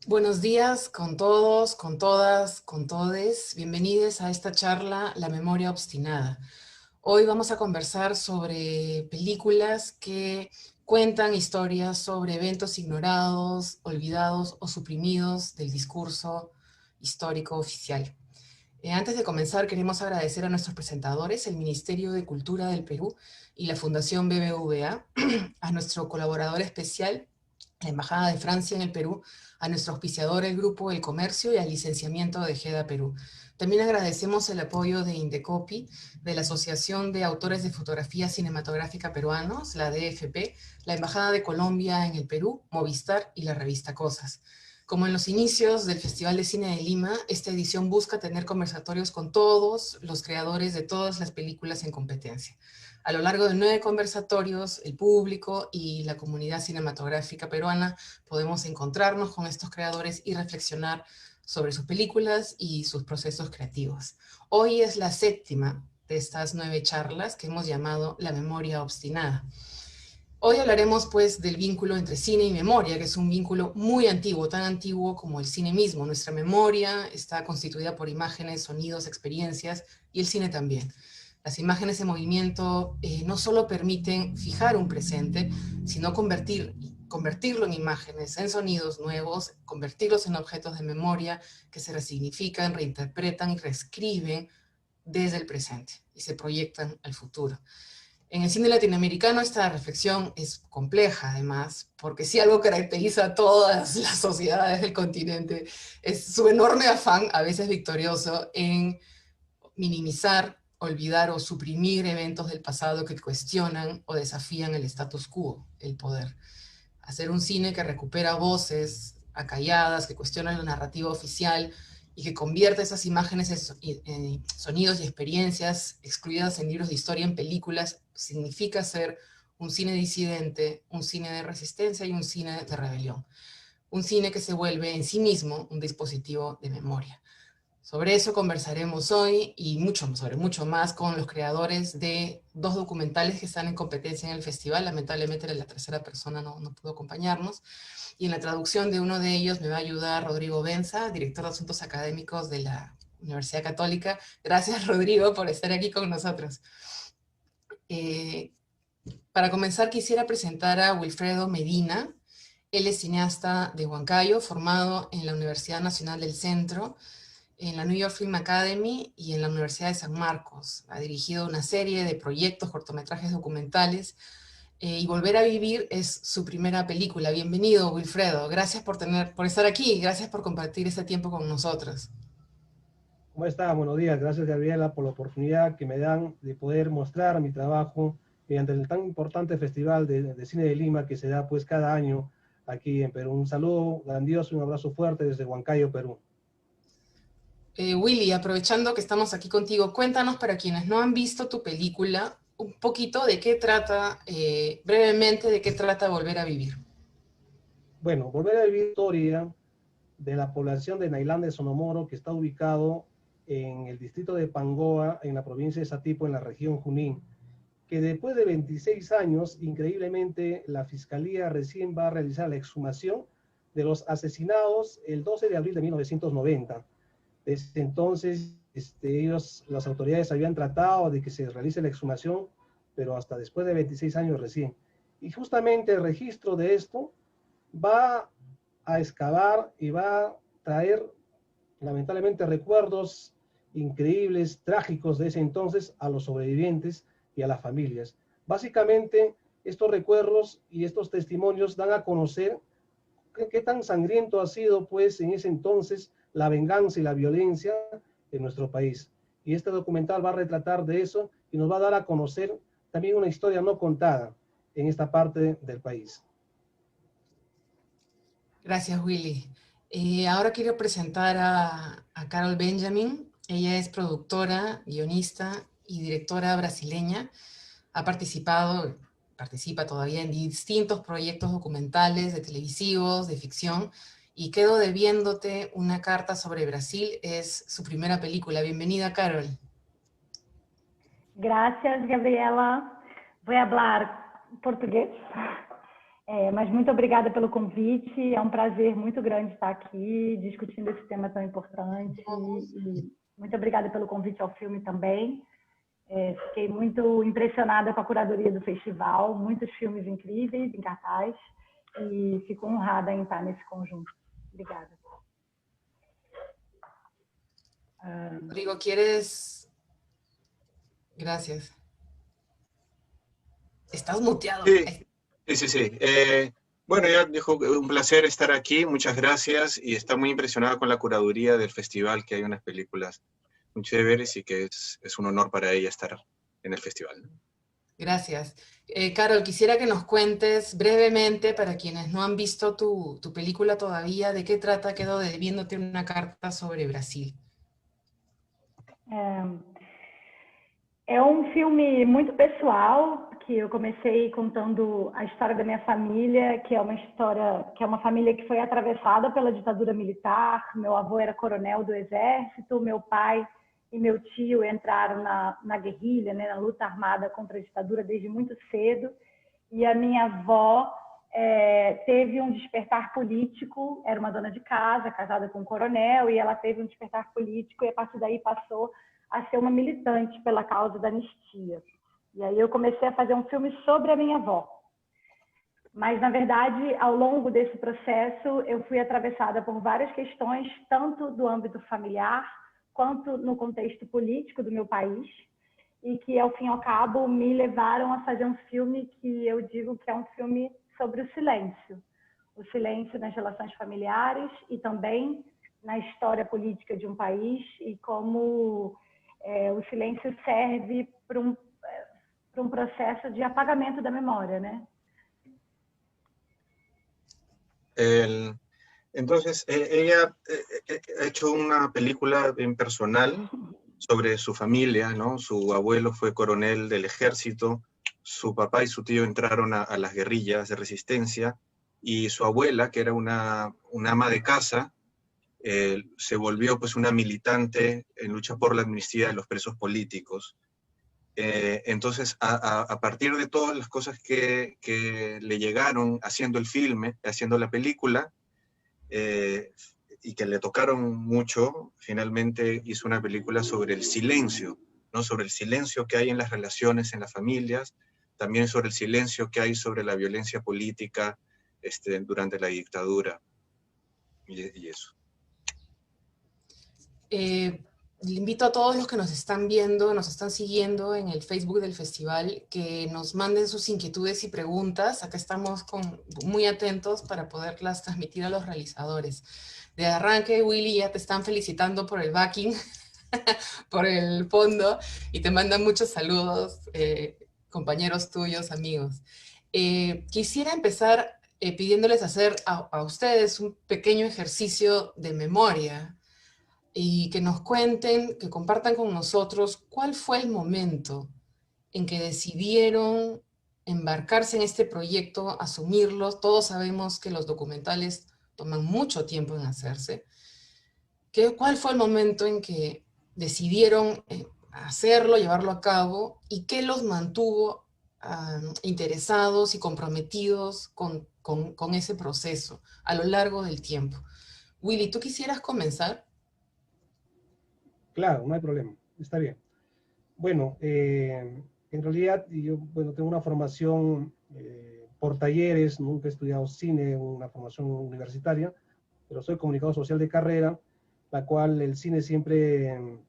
Buenos días con todos, con todas, con todes. Bienvenidos a esta charla La memoria obstinada. Hoy vamos a conversar sobre películas que cuentan historias sobre eventos ignorados, olvidados o suprimidos del discurso histórico oficial. Antes de comenzar, queremos agradecer a nuestros presentadores, el Ministerio de Cultura del Perú y la Fundación BBVA, a nuestro colaborador especial, la Embajada de Francia en el Perú, a nuestro auspiciador, el Grupo El Comercio, y al licenciamiento de GEDA Perú. También agradecemos el apoyo de Indecopi, de la Asociación de Autores de Fotografía Cinematográfica Peruanos, la DFP, la Embajada de Colombia en el Perú, Movistar y la revista Cosas. Como en los inicios del Festival de Cine de Lima, esta edición busca tener conversatorios con todos los creadores de todas las películas en competencia. A lo largo de 9 conversatorios, el público y la comunidad cinematográfica peruana podemos encontrarnos con estos creadores y reflexionar sobre sus películas y sus procesos creativos. Hoy es la 7ª de estas 9 charlas que hemos llamado La memoria obstinada. Hoy hablaremos pues del vínculo entre cine y memoria, que es un vínculo muy antiguo, tan antiguo como el cine mismo. Nuestra memoria está constituida por imágenes, sonidos, experiencias, y el cine también. Las imágenes en movimiento no solo permiten fijar un presente, sino convertirlo en imágenes, en sonidos nuevos, convertirlos en objetos de memoria que se resignifican, reinterpretan y reescriben desde el presente y se proyectan al futuro. En el cine latinoamericano esta reflexión es compleja, además, porque si algo caracteriza a todas las sociedades del continente es su enorme afán, a veces victorioso, en minimizar, olvidar o suprimir eventos del pasado que cuestionan o desafían el status quo, el poder. Hacer un cine que recupera voces acalladas, que cuestionan la narrativa oficial y que convierte esas imágenes en sonidos y experiencias excluidas en libros de historia en películas, significa ser un cine disidente, un cine de resistencia y un cine de rebelión. Un cine que se vuelve en sí mismo un dispositivo de memoria. Sobre eso conversaremos hoy y mucho más con los creadores de 2 documentales que están en competencia en el festival. Lamentablemente la tercera persona no pudo acompañarnos. Y en la traducción de uno de ellos me va a ayudar Rodrigo Benza, director de Asuntos Académicos de la Universidad Católica. Gracias, Rodrigo, por estar aquí con nosotros. Para comenzar, quisiera presentar a Wilfredo Medina. Él es cineasta de Huancayo, formado en la Universidad Nacional del Centro, en la New York Film Academy y en la Universidad de San Marcos. Ha dirigido una serie de proyectos, cortometrajes documentales, y Volver a Vivir es su primera película. Bienvenido, Wilfredo. Gracias por estar aquí, gracias por compartir este tiempo con nosotros. ¿Cómo está? Buenos días. Gracias, Gabriela, por la oportunidad que me dan de poder mostrar mi trabajo mediante el tan importante Festival de Cine de Lima que se da pues cada año aquí en Perú. Un saludo grandioso y un abrazo fuerte desde Huancayo, Perú. Willy, aprovechando que estamos aquí contigo, cuéntanos para quienes no han visto tu película, un poquito de qué trata, brevemente, de qué trata Volver a Vivir. Bueno, volver a vivir historia de la población de Nailán de Sonomoro, que está ubicado en el distrito de Pangoa, en la provincia de Satipo, en la región Junín, que después de 26 años, increíblemente, la Fiscalía recién va a realizar la exhumación de los asesinados el 12 de abril de 1990. Desde entonces, las autoridades habían tratado de que se realice la exhumación, pero hasta después de 26 años recién. Y justamente el registro de esto va a excavar y va a traer, lamentablemente, recuerdos increíbles, trágicos de ese entonces a los sobrevivientes y a las familias. Básicamente, estos recuerdos y estos testimonios dan a conocer qué tan sangriento ha sido, pues, en ese entonces la venganza y la violencia en nuestro país. Y este documental va a retratar de eso y nos va a dar a conocer también una historia no contada en esta parte del país. Gracias, Willy. Ahora quiero presentar a Carol Benjamin. Ella es productora, guionista y directora brasileña. Ha participa todavía en distintos proyectos documentales, de televisivos, de ficción, y Quedo debiéndote una carta sobre Brasil es su primera película. Bienvenida, Carol. Gracias, Gabriela. Voy a hablar portugués. Mas muito obrigada pelo convite, é um prazer muito grande estar aqui discutindo esse tema tão importante. E muito obrigada pelo convite ao filme também. Fiquei muito impressionada com a curadoria do festival, muitos filmes incríveis em cartaz, e fico honrada em estar nesse conjunto. Obrigada. Rodrigo, ¿quieres? Gracias. Estás muteado. Sí. Bueno, ya dijo, un placer estar aquí, muchas gracias, y está muy impresionada con la curaduría del festival, que hay unas películas muy chéveres y que es un honor para ella estar en el festival, ¿no? Gracias. Carol, quisiera que nos cuentes brevemente, para quienes no han visto tu película todavía, de qué trata. Quedo debiéndote una carta sobre Brasil. É um filme muito pessoal, que eu comecei contando a história da minha família, que é uma família que foi atravessada pela ditadura militar. Meu avô era coronel do exército, meu pai e meu tio entraram na guerrilha, né, na luta armada contra a ditadura desde muito cedo. E a minha avó teve um despertar político, era uma dona de casa, casada com um coronel, e ela teve um despertar político e a partir daí passou a ser uma militante pela causa da anistia. E aí eu comecei a fazer um filme sobre a minha avó. Mas, na verdade, ao longo desse processo, eu fui atravessada por várias questões, tanto do âmbito familiar, quanto no contexto político do meu país, e que, ao fim e ao cabo, me levaram a fazer um filme que eu digo que é um filme sobre o silêncio nas relações familiares e também na história política de um país, e como o silêncio serve para um processo de apagamento da memória, né? Entonces, ella ha hecho una película bien personal sobre su familia, ¿no? Su abuelo fue coronel del ejército, su papá y su tío entraron a las guerrillas de resistencia, y su abuela, que era una ama de casa, se volvió pues una militante en lucha por la amnistía de los presos políticos. Entonces, a partir de todas las cosas que le llegaron haciendo el filme, haciendo la película, y que le tocaron mucho, finalmente hizo una película sobre el silencio, ¿no? Sobre el silencio que hay en las relaciones en las familias, también sobre el silencio que hay sobre la violencia política durante la dictadura, y eso. Le invito a todos los que nos están viendo, nos están siguiendo en el Facebook del festival, que nos manden sus inquietudes y preguntas. Acá estamos muy atentos para poderlas transmitir a los realizadores. De arranque, Willy, ya te están felicitando por el backing, por el fondo, y te mandan muchos saludos, compañeros tuyos, amigos. Quisiera empezar pidiéndoles hacer a ustedes un pequeño ejercicio de memoria, y que nos cuenten, que compartan con nosotros cuál fue el momento en que decidieron embarcarse en este proyecto, asumirlo. Todos sabemos que los documentales toman mucho tiempo en hacerse. ¿Cuál fue el momento en que decidieron hacerlo, llevarlo a cabo, y qué los mantuvo interesados y comprometidos con ese proceso a lo largo del tiempo? Willy, ¿tú quisieras comenzar? Claro, no hay problema, está bien. Bueno, en realidad yo tengo una formación por talleres, nunca he estudiado cine, una formación universitaria, pero soy comunicador social de carrera, la cual el cine siempre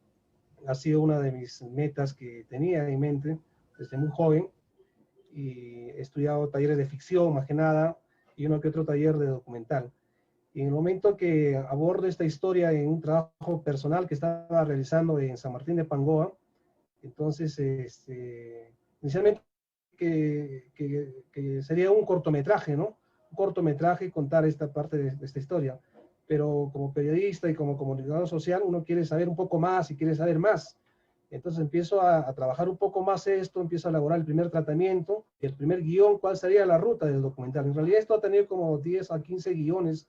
ha sido una de mis metas que tenía en mente desde muy joven, y he estudiado talleres de ficción, más que nada, y uno que otro taller de documental. Y en el momento que abordo esta historia en un trabajo personal que estaba realizando en San Martín de Pangoa, entonces, inicialmente que sería un cortometraje, ¿no? Un cortometraje, contar esta parte de esta historia. Pero como periodista y como comunicador social, uno quiere saber un poco más y quiere saber más. Entonces empiezo a trabajar un poco más esto, empiezo a elaborar el primer tratamiento, el primer guión, cuál sería la ruta del documental. En realidad esto ha tenido como 10 a 15 guiones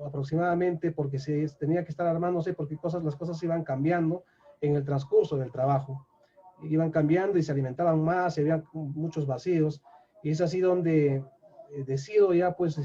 aproximadamente, porque se tenía que estar armándose, porque las cosas iban cambiando en el transcurso del trabajo. Iban cambiando y se alimentaban más, y había muchos vacíos, y es así donde decido ya pues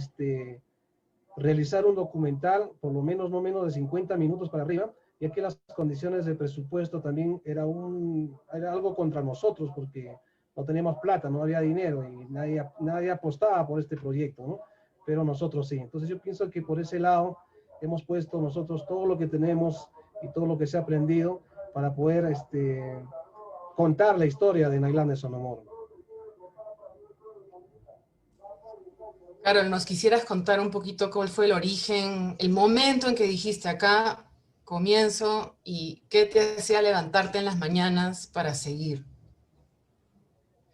realizar un documental, por lo menos no menos de 50 minutos para arriba, ya que las condiciones de presupuesto también era algo contra nosotros, porque no teníamos plata, no había dinero, y nadie apostaba por este proyecto, ¿no? Pero nosotros sí. Entonces yo pienso que por ese lado hemos puesto nosotros todo lo que tenemos y todo lo que se ha aprendido para poder contar la historia de Nailán de Sonomoro. Carol, ¿nos quisieras contar un poquito cuál fue el origen, el momento en que dijiste acá, comienzo, y qué te hacía levantarte en las mañanas para seguir?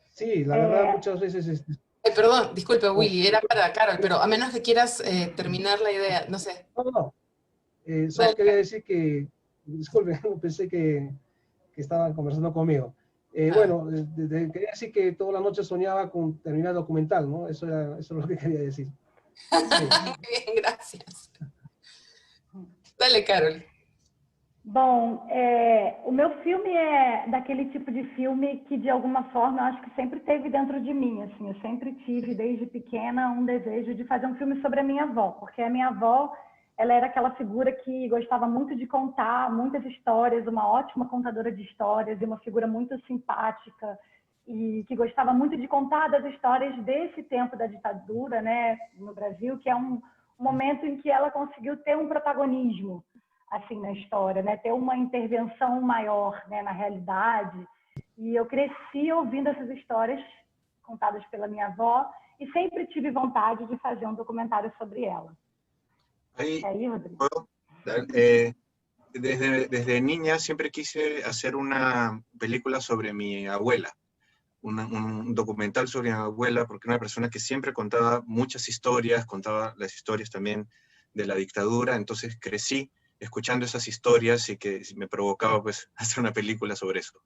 Sí, la verdad muchas veces... Ay, perdón, disculpe, oh, Willy, era para Carol, pero a menos que quieras terminar la idea, no sé. no, no, no. Solo Dale, quería decir que, disculpe, pensé que estaban conversando conmigo. ah, Bueno, quería decir que toda la noche soñaba con terminar el documental, ¿no? Eso es lo que quería decir. Sí. muy bien, gracias. Dale, Carol. Bom, o meu filme é daquele tipo de filme que, de alguma forma, eu acho que sempre teve dentro de mim. Assim, eu sempre tive, desde pequena, um desejo de fazer um filme sobre a minha avó, porque a minha avó, ela era aquela figura que gostava muito de contar muitas histórias, uma ótima contadora de histórias e uma figura muito simpática e que gostava muito de contar das histórias desse tempo da ditadura, né, no Brasil, que é um momento em que ela conseguiu ter um protagonismo assim na história, né? Ter uma intervenção maior, né, na realidade. E eu cresci ouvindo essas histórias contadas pela minha avó e sempre tive vontade de fazer um documentário sobre ela. Ahí, Aí, Rodrigo? desde niña siempre quise hacer una película sobre mi abuela, un documental sobre mi abuela, porque era una persona que siempre contaba muchas historias, contaba las historias también de la dictadura, entonces crecí escuchando esas historias y que me provocaba pues hacer una película sobre eso.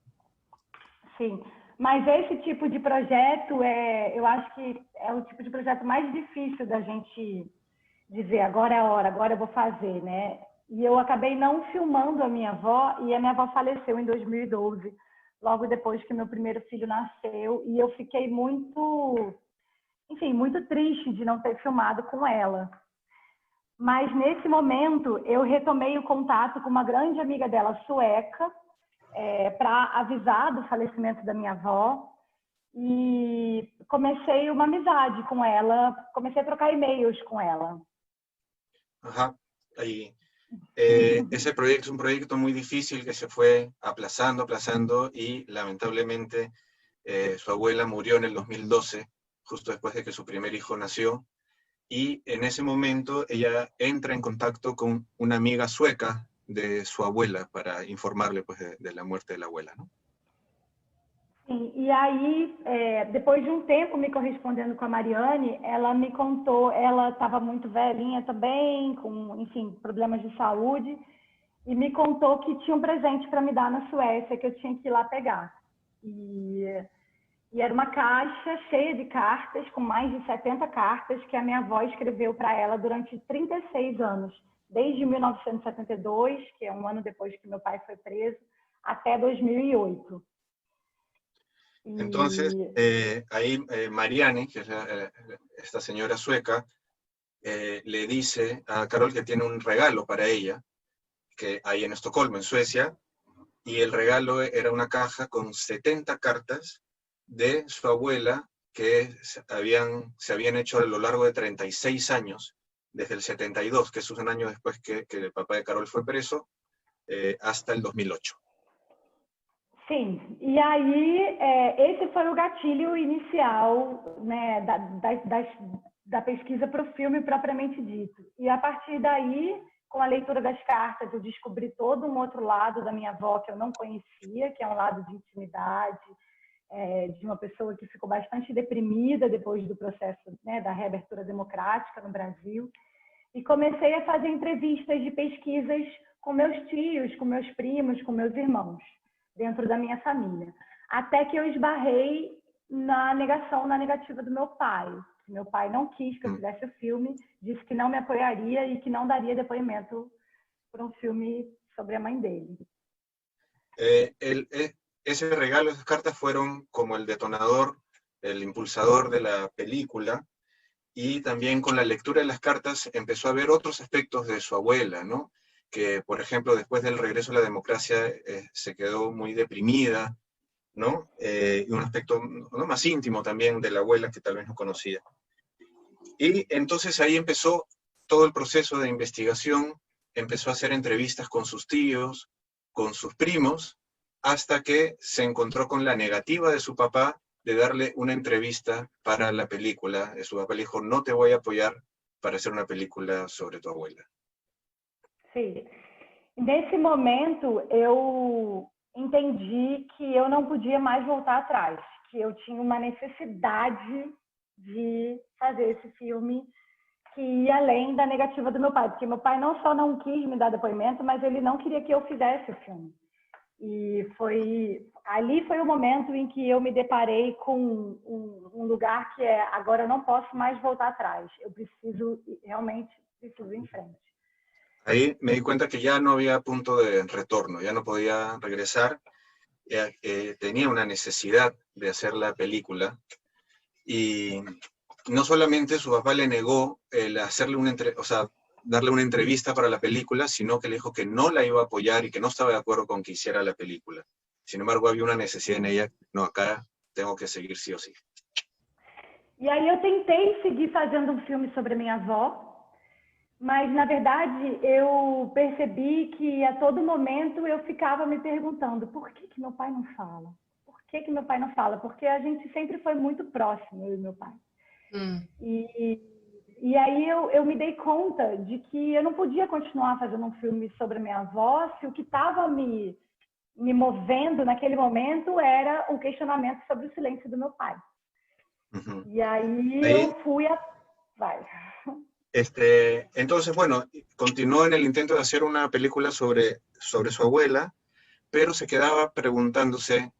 Sim, mas esse tipo de projeto, eu acho que é o tipo de projeto mais difícil da gente dizer agora é a hora, agora eu vou fazer, né? E eu acabei não filmando a minha avó, e a minha avó faleceu em 2012, logo depois que meu primeiro filho nasceu, e eu fiquei muito, enfim, muito triste de não ter filmado com ela. Mas nesse momento eu retomei o contato com uma grande amiga dela, sueca, para avisar do falecimento da minha avó, e comecei uma amizade com ela, comecei a trocar e-mails com ela. Ajá, ahí. Ese proyecto es un proyecto muy difícil que se fue aplazando y lamentablemente su abuela murió en el 2012, justo después de que su primer hijo nació, y en ese momento ella entra en contacto con una amiga sueca de su abuela para informarle pues de la muerte de la abuela, ¿no? Sim, e aí, depois de um tempo me correspondendo com a Mariane, ela me contou, ela estava muito velhinha também, com, enfim, problemas de saúde, e me contou que tinha um presente para me dar na Suécia, que eu tinha que ir lá pegar. E era uma caixa cheia de cartas, com mais de 70 cartas, que a minha avó escreveu para ela durante 36 anos, desde 1972, que é um ano depois que meu pai foi preso, até 2008. Entonces, ahí Mariane, que es esta señora sueca, le dice a Carol que tiene un regalo para ella, que hay en Estocolmo, en Suecia, y el regalo era una caja con 70 cartas de su abuela que se habían hecho a lo largo de 36 años, desde el 72, que es un año después que el papá de Carol fue preso, hasta el 2008. Sim, e aí esse foi o gatilho inicial, né, da pesquisa para o filme propriamente dito. E a partir daí, com a leitura das cartas, eu descobri todo um outro lado da minha avó que eu não conhecia, que é um lado de intimidade, de uma pessoa que ficou bastante deprimida depois do processo, né, da reabertura democrática no Brasil. E comecei a fazer entrevistas de pesquisas com meus tios, com meus primos, com meus irmãos, dentro da minha família. Até que eu esbarrei na negativa do meu pai. Meu pai não quis que eu fizesse o filme, disse que não me apoiaria e que não daria depoimento para um filme sobre a mãe dele. Ese regalo, esas cartas fueron como el detonador, el impulsador de la película, y también con la lectura de las cartas empezó a ver otros aspectos de su abuela, ¿no? Que, por ejemplo, después del regreso a la democracia se quedó muy deprimida, ¿no? Y un aspecto, ¿no?, más íntimo también de la abuela que tal vez no conocía. Y entonces ahí empezó todo el proceso de investigación, empezó a hacer entrevistas con sus tíos, con sus primos, hasta que se encontró con la negativa de su papá de darle una entrevista para la película. Su papá le dijo, no te voy a apoyar para hacer una película sobre tu abuela. Sim. Nesse momento, eu entendi que eu não podia mais voltar atrás, que eu tinha uma necessidade de fazer esse filme que ia além da negativa do meu pai, porque meu pai não só não quis me dar depoimento, mas ele não queria que eu fizesse o filme. E ali foi o momento em que eu me deparei com um lugar que é, agora eu não posso mais voltar atrás, eu preciso, realmente preciso ir em frente. Ahí me di cuenta que ya no había punto de retorno, ya no podía regresar, tenía una necesidad de hacer la película, y no solamente su papá le negó el hacerle darle una entrevista para la película, sino que le dijo que no la iba a apoyar y que no estaba de acuerdo con que hiciera la película. Sin embargo, había una necesidad en ella, no, acá tengo que seguir sí o sí. E aí eu tentei seguir fazendo um filme sobre a minha avó, mas, na verdade, eu percebi que a todo momento eu ficava me perguntando por que meu pai não fala? Por que meu pai não fala? Porque a gente sempre foi muito próximo, eu e meu pai. E aí eu me dei conta de que eu não podia continuar fazendo um filme sobre a minha avó se o que estava me movendo naquele momento era um questionamento sobre o silêncio do meu pai. Uh-huh. Y ahí yo fui a... Vale. Entonces, bueno, continuó en el intento de hacer una película sobre su abuela, pero se quedaba preguntándose,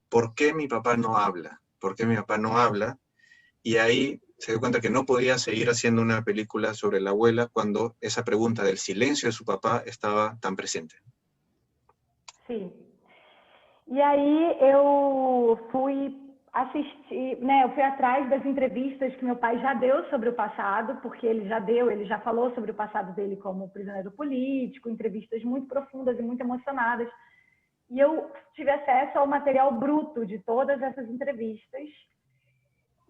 ¿por qué mi papá no habla? ¿Por qué mi papá no habla? Y ahí se dio cuenta que no podía seguir haciendo una película sobre la abuela cuando esa pregunta del silencio de su papá estaba tan presente. Sí. E aí eu fui assistir, né? Eu fui atrás das entrevistas que meu pai já deu sobre o passado, porque ele já falou sobre o passado dele como prisioneiro político, entrevistas muito profundas e muito emocionadas. E eu tive acesso ao material bruto de todas essas entrevistas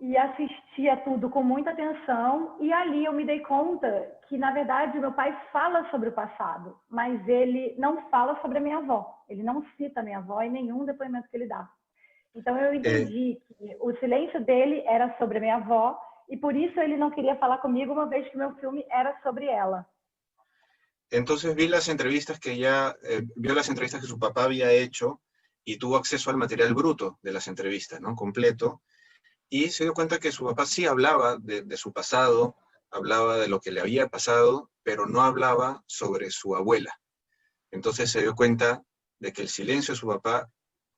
e assistia tudo com muita atenção, e ali eu me dei conta que, na verdade, meu pai fala sobre o passado, mas ele não fala sobre a minha avó. Ele não cita a minha avó em nenhum depoimento que ele dá. Então eu entendi que o silêncio dele era sobre a minha avó, e por isso ele não queria falar comigo, uma vez que meu filme era sobre ela. Entonces vio las entrevistas que su papá había hecho y tuvo acceso al material bruto de las entrevistas, ¿no? Completo. Y se dio cuenta que su papá sí hablaba de su pasado, hablaba de lo que le había pasado, pero no hablaba sobre su abuela. Entonces se dio cuenta de que el silencio de su papá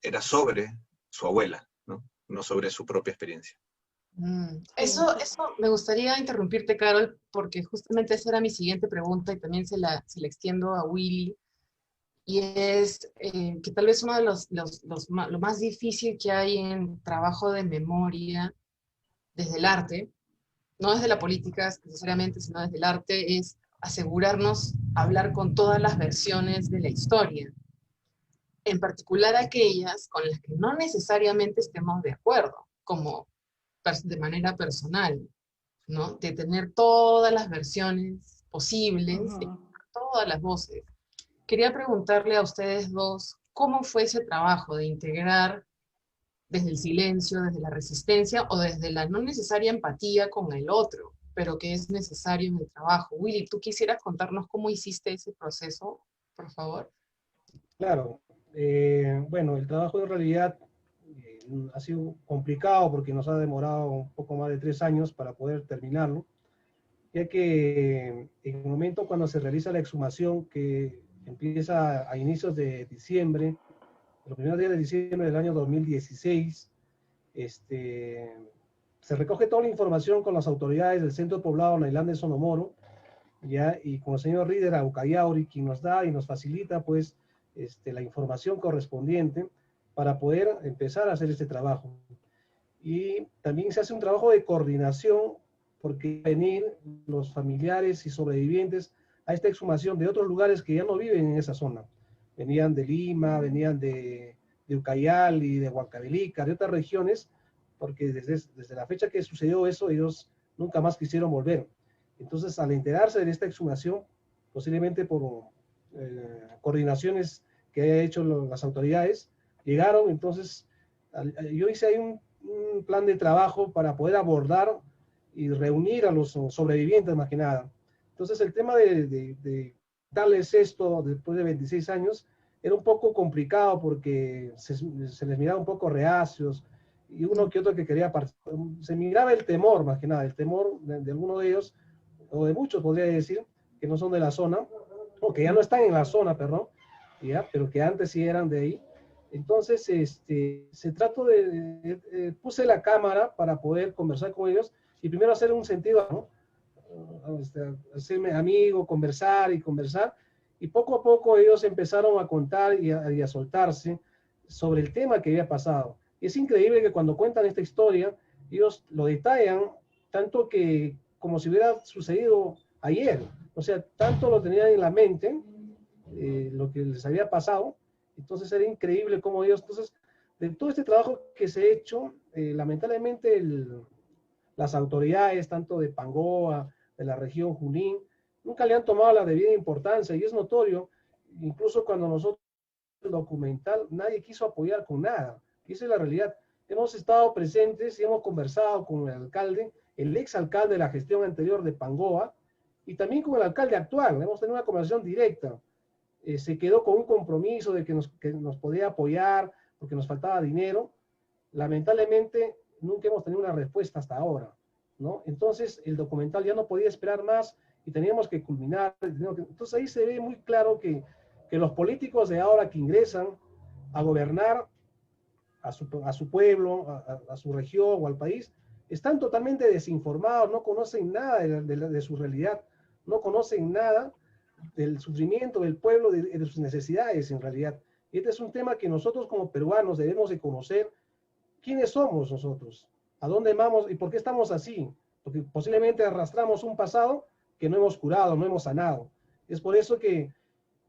era sobre su abuela, ¿no? No sobre su propia experiencia. Eso me gustaría interrumpirte, Carol, porque justamente esa era mi siguiente pregunta y también se la extiendo a Willy. Y es que tal vez uno de lo más difícil que hay en trabajo de memoria desde el arte, no desde la política necesariamente, sino desde el arte, es asegurarnos hablar con todas las versiones de la historia, en particular aquellas con las que no necesariamente estemos de acuerdo, como de manera personal, ¿no? De tener todas las versiones posibles, todas las voces. Quería preguntarle a ustedes dos, ¿cómo fue ese trabajo de integrar desde el silencio, desde la resistencia o desde la no necesaria empatía con el otro, pero que es necesario en el trabajo? Willy, ¿tú quisieras contarnos cómo hiciste ese proceso, por favor? Claro. Bueno, el trabajo en realidad ha sido complicado porque nos ha demorado un poco más de 3 años para poder terminarlo, ya que en el momento cuando se realiza la exhumación, que empieza a inicios de diciembre, los primeros días de diciembre del año 2016, se recoge toda la información con las autoridades del centro poblado Nailán de Sonomoro, ¿ya? Y con el señor Rider Aucayauri, quien nos da y nos facilita pues la información correspondiente para poder empezar a hacer este trabajo. Y también se hace un trabajo de coordinación porque venir los familiares y sobrevivientes a esta exhumación de otros lugares que ya no viven en esa zona. Venían de Lima, venían de Ucayali, de Huancavelica, de otras regiones, porque desde la fecha que sucedió eso, ellos nunca más quisieron volver. Entonces, al enterarse de esta exhumación, posiblemente por coordinaciones que haya hecho las autoridades, llegaron. Entonces, yo hice ahí un plan de trabajo para poder abordar y reunir a los sobrevivientes más que nada. Entonces, el tema de darles esto después de 26 años era un poco complicado porque se les miraba un poco reacios, y uno que otro que quería participar. Se miraba el temor, más que nada, el temor de alguno de ellos, o de muchos podría decir, que no son de la zona, o que ya no están en la zona, perdón, ¿ya? Pero que antes sí eran de ahí. Entonces, se trató puse la cámara para poder conversar con ellos, y primero hacer un sentido, ¿no? Hacerme amigo, conversar y conversar, y poco a poco ellos empezaron a contar y a soltarse sobre el tema que había pasado. Y es increíble que cuando cuentan esta historia, ellos lo detallan tanto que como si hubiera sucedido ayer. O sea, tanto lo tenían en la mente, lo que les había pasado. Entonces era increíble cómo ellos, entonces, de todo este trabajo que se ha hecho, lamentablemente las autoridades, tanto de Pangoa, de la región Junín, nunca le han tomado la debida importancia, y es notorio, incluso cuando nosotros el documental, nadie quiso apoyar con nada. Y esa es la realidad. Hemos estado presentes y hemos conversado con el alcalde, el exalcalde de la gestión anterior de Pangoa, y también con el alcalde actual. Hemos tenido una conversación directa. Se quedó con un compromiso de que nos podía apoyar porque nos faltaba dinero. Lamentablemente, nunca hemos tenido una respuesta hasta ahora, ¿no? Entonces, el documental ya no podía esperar más y teníamos que culminar. Entonces, ahí se ve muy claro que los políticos de ahora que ingresan a gobernar a su pueblo, a su región o al país, están totalmente desinformados, no conocen nada de su realidad, no conocen nada del sufrimiento del pueblo, de sus necesidades en realidad. Y este es un tema que nosotros como peruanos debemos de conocer. ¿Quiénes somos nosotros? ¿A dónde vamos? ¿Y por qué estamos así? Porque posiblemente arrastramos un pasado que no hemos curado, no hemos sanado. Es por eso que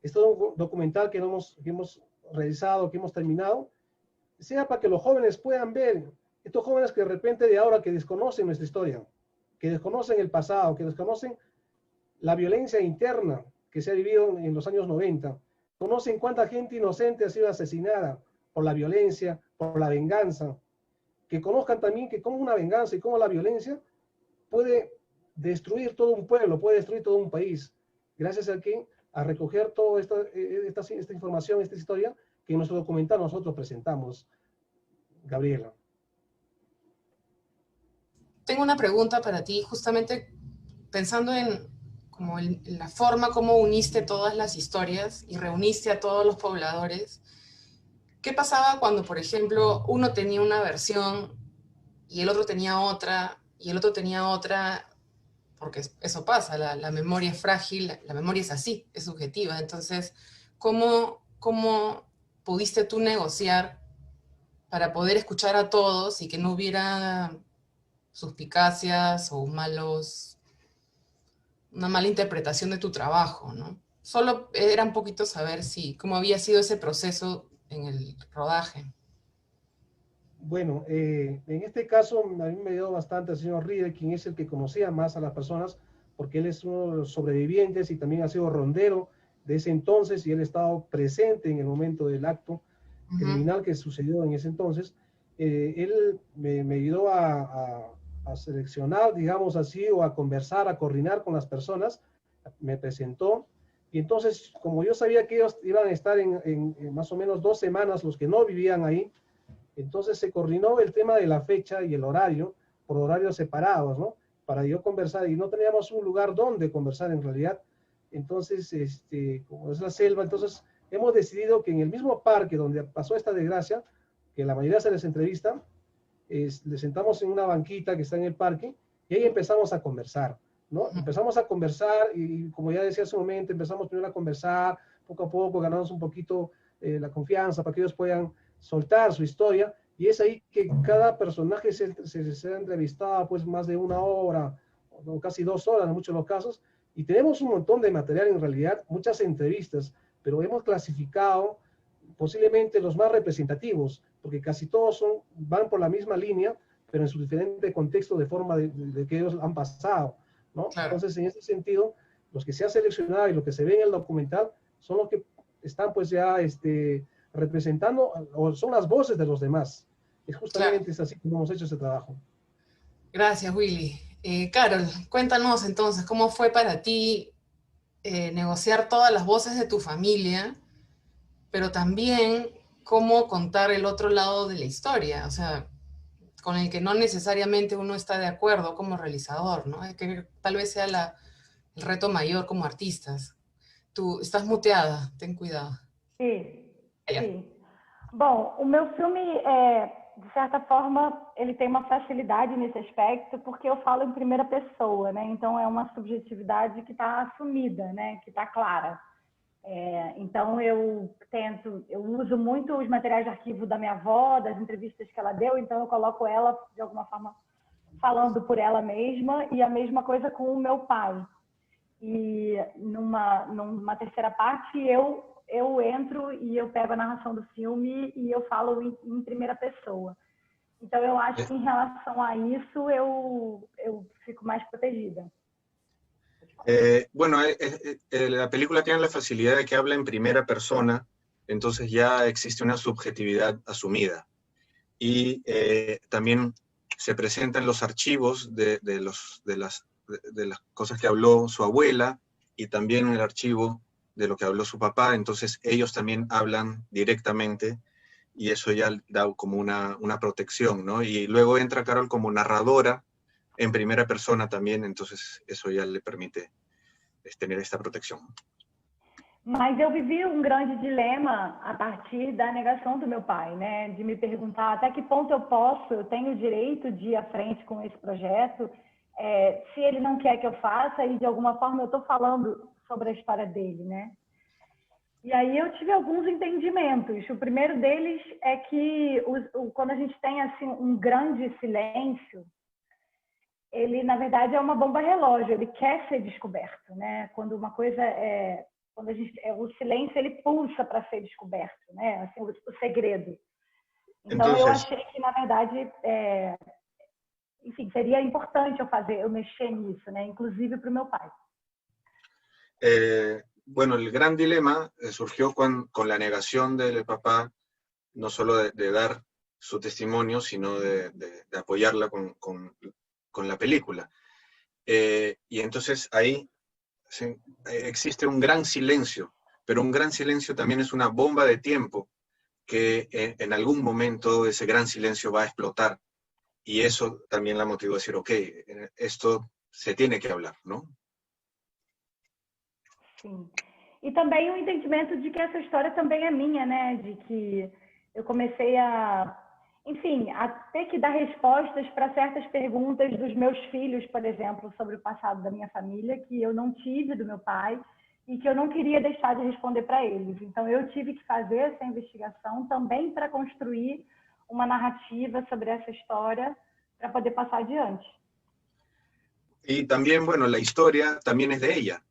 este documental que hemos realizado, que hemos terminado, sea para que los jóvenes puedan ver, estos jóvenes que de repente de ahora que desconocen nuestra historia, que desconocen el pasado, que desconocen la violencia interna que se ha vivido en los años 90, conocen cuánta gente inocente ha sido asesinada por la violencia, por la venganza, que conozcan también que cómo una venganza y cómo la violencia puede destruir todo un pueblo, puede destruir todo un país, gracias a recoger toda esta información, esta historia que en nuestro documental nosotros presentamos. Gabriela. Tengo una pregunta para ti, justamente pensando en la forma como uniste todas las historias y reuniste a todos los pobladores. ¿Qué pasaba cuando, por ejemplo, uno tenía una versión y el otro tenía otra, y el otro tenía otra? Porque eso pasa, la memoria es frágil, la memoria es así, es subjetiva. Entonces, ¿cómo pudiste tú negociar para poder escuchar a todos y que no hubiera suspicacias o una mala interpretación de tu trabajo, ¿no? Solo era un poquito saber cómo había sido ese proceso en el rodaje. Bueno, en este caso a mí me ayudó bastante el señor Rieder, quien es el que conocía más a las personas, porque él es uno de los sobrevivientes y también ha sido rondero de ese entonces, y él ha estado presente en el momento del acto criminal que sucedió en ese entonces. Él me ayudó a seleccionar, digamos así, o a conversar, a coordinar con las personas, me presentó, y entonces, como yo sabía que ellos iban a estar en más o menos 2 semanas, los que no vivían ahí, entonces se coordinó el tema de la fecha y el horario, por horarios separados, ¿no? Para yo conversar, y no teníamos un lugar donde conversar en realidad. Entonces, como es la selva, entonces hemos decidido que en el mismo parque donde pasó esta desgracia, que la mayoría se les entrevista, les sentamos en una banquita que está en el parque, y ahí empezamos a conversar, ¿no? Empezamos a conversar, y como ya decía hace un momento, empezamos primero a conversar, poco a poco ganamos un poquito la confianza para que ellos puedan soltar su historia, y es ahí que cada personaje se ha entrevistado pues más de 1 hora, o casi 2 horas en muchos de los casos, y tenemos un montón de material en realidad, muchas entrevistas, pero hemos clasificado posiblemente los más representativos, porque casi todos van por la misma línea, pero en su diferente contexto de forma de que ellos han pasado, ¿no? Claro, Entonces, en ese sentido, los que se han seleccionado y lo que se ve en el documental son los que están pues ya representando, o son las voces de los demás. Es claro. justamente es así como hemos hecho ese trabajo. Gracias, Willy. Carol, cuéntanos entonces, ¿cómo fue para ti negociar todas las voces de tu familia, pero también cómo contar el otro lado de la historia? O sea, con el que no necesariamente uno está de acuerdo como realizador, ¿no? Es que tal vez sea el reto mayor como artistas. Tú estás muteada, ten cuidado. Sim, Allá. sim. Bom, o meu filme, de certa forma, ele tem uma facilidade nesse aspecto, porque eu falo em primeira pessoa, né? Então, é uma subjetividade que está assumida, né? Que está clara. Então, eu uso muito os materiais de arquivo da minha avó, das entrevistas que ela deu, então eu coloco ela, de alguma forma, falando por ela mesma, e a mesma coisa com o meu pai. E numa terceira parte, eu entro e eu pego a narração do filme e eu falo em primeira pessoa. Então, eu acho que em relação a isso, eu fico mais protegida. Bueno, la película tiene la facilidad de que habla en primera persona, entonces ya existe una subjetividad asumida. Y también se presentan los archivos de las cosas que habló su abuela y también el archivo de lo que habló su papá, entonces ellos también hablan directamente y eso ya da como una protección, ¿no? Y luego entra Carol como narradora en primera persona también, entonces eso ya le permite tener esta protección. Mas eu vivi um grande dilema a partir da negação do meu pai, né? De me perguntar até que ponto eu tenho o direito de ir à frente com esse projeto, se ele não quer que eu faça e de alguma forma eu estou falando sobre a história dele, né? E aí eu tive alguns entendimentos. O primeiro deles é que quando a gente tem assim um grande silêncio, ele na verdade é uma bomba relógio, ele quer ser descoberto, né? Quando uma coisa quando o silêncio ele pulsa para ser descoberto, né? Assim, o segredo. Então eu achei que na verdade, enfim, seria importante eu mexer nisso, né? Inclusive para o meu pai. Bueno, el gran dilema surgió con la negación del papá, no solo de dar su testimonio, sino de apoyarla con la película. Y entonces ahí existe un gran silencio, pero un gran silencio también es una bomba de tiempo que en algún momento ese gran silencio va a explotar. Y eso también la motivó a decir, ok, esto se tiene que hablar, ¿no? Sim. E também o entendimento de que essa história também é minha, né? De que eu comecei enfim, a ter que dar respostas para certas perguntas dos meus filhos, por exemplo, sobre o passado da minha família, que eu não tive do meu pai e que eu não queria deixar de responder para eles. Então, eu tive que fazer essa investigação também para construir uma narrativa sobre essa história para poder passar adiante. Y también, bueno, la historia también es de ella.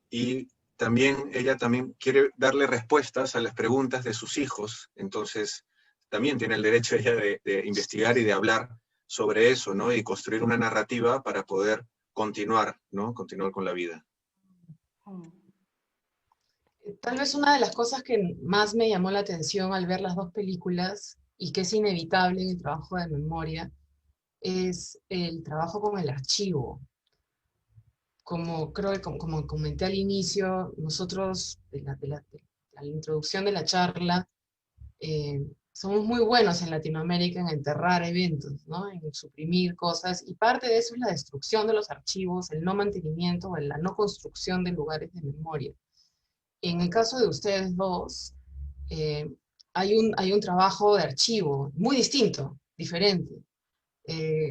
Y también ella también quiere darle respuestas a las preguntas de sus hijos, entonces también tiene el derecho ella de investigar y de hablar sobre eso, ¿no? Y construir una narrativa para poder continuar, ¿no? Continuar con la vida. Tal vez una de las cosas que más me llamó la atención al ver las dos películas y que es inevitable en el trabajo de memoria es el trabajo con el archivo. Como creo que como comenté al inicio, nosotros de la introducción de la charla, somos muy buenos en Latinoamérica en enterrar eventos, ¿no? En suprimir cosas, y parte de eso es la destrucción de los archivos, el no mantenimiento, o la no construcción de lugares de memoria. En el caso de ustedes dos, hay un trabajo de archivo muy distinto, diferente.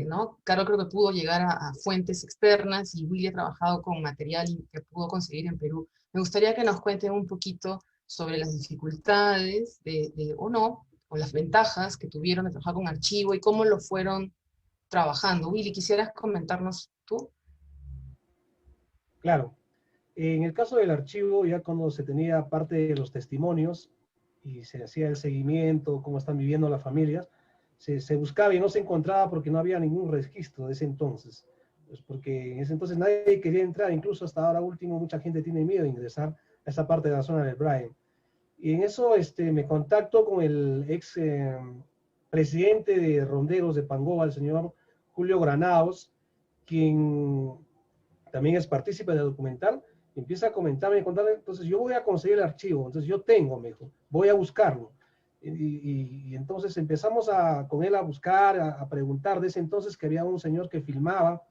¿No? Caro creo que pudo llegar a fuentes externas y Willy ha trabajado con material que pudo conseguir en Perú. Me gustaría que nos cuenten un poquito sobre las dificultades o las ventajas que tuvieron de trabajar con archivo y cómo lo fueron trabajando. Willy, ¿quisieras comentarnos tú? Claro. En el caso del archivo, ya cuando se tenía parte de los testimonios y se hacía el seguimiento, cómo están viviendo las familias, se buscaba y no se encontraba porque no había ningún registro de ese entonces. Pues porque en ese entonces nadie quería entrar, incluso hasta ahora último mucha gente tiene miedo de ingresar a esa parte de la zona del Brian. Y en eso me contacto con el ex presidente de Ronderos de Pangoa, el señor Julio Granados, quien también es partícipe del documental, y empieza a comentarme, entonces yo voy a conseguir el archivo, entonces yo tengo, me dijo, voy a buscarlo. Y entonces empezamos con él a buscar, a preguntar, de ese entonces que había un señor que filmaba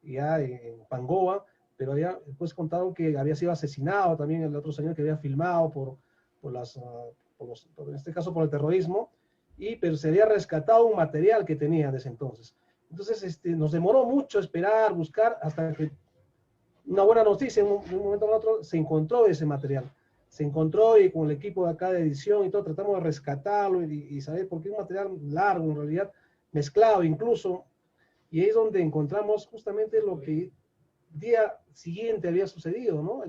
ya en Pangoa, pero después contaron que había sido asesinado también el otro señor que había filmado en este caso por el terrorismo, pero se había rescatado un material que tenía de ese entonces. Entonces nos demoró mucho esperar, buscar, hasta que una buena noticia, en un momento u otro se encontró ese material. Se encontró y con el equipo de acá de edición y todo, tratamos de rescatarlo y saber por qué es un material largo, en realidad, mezclado incluso. Y ahí es donde encontramos justamente lo que día siguiente había sucedido, ¿no?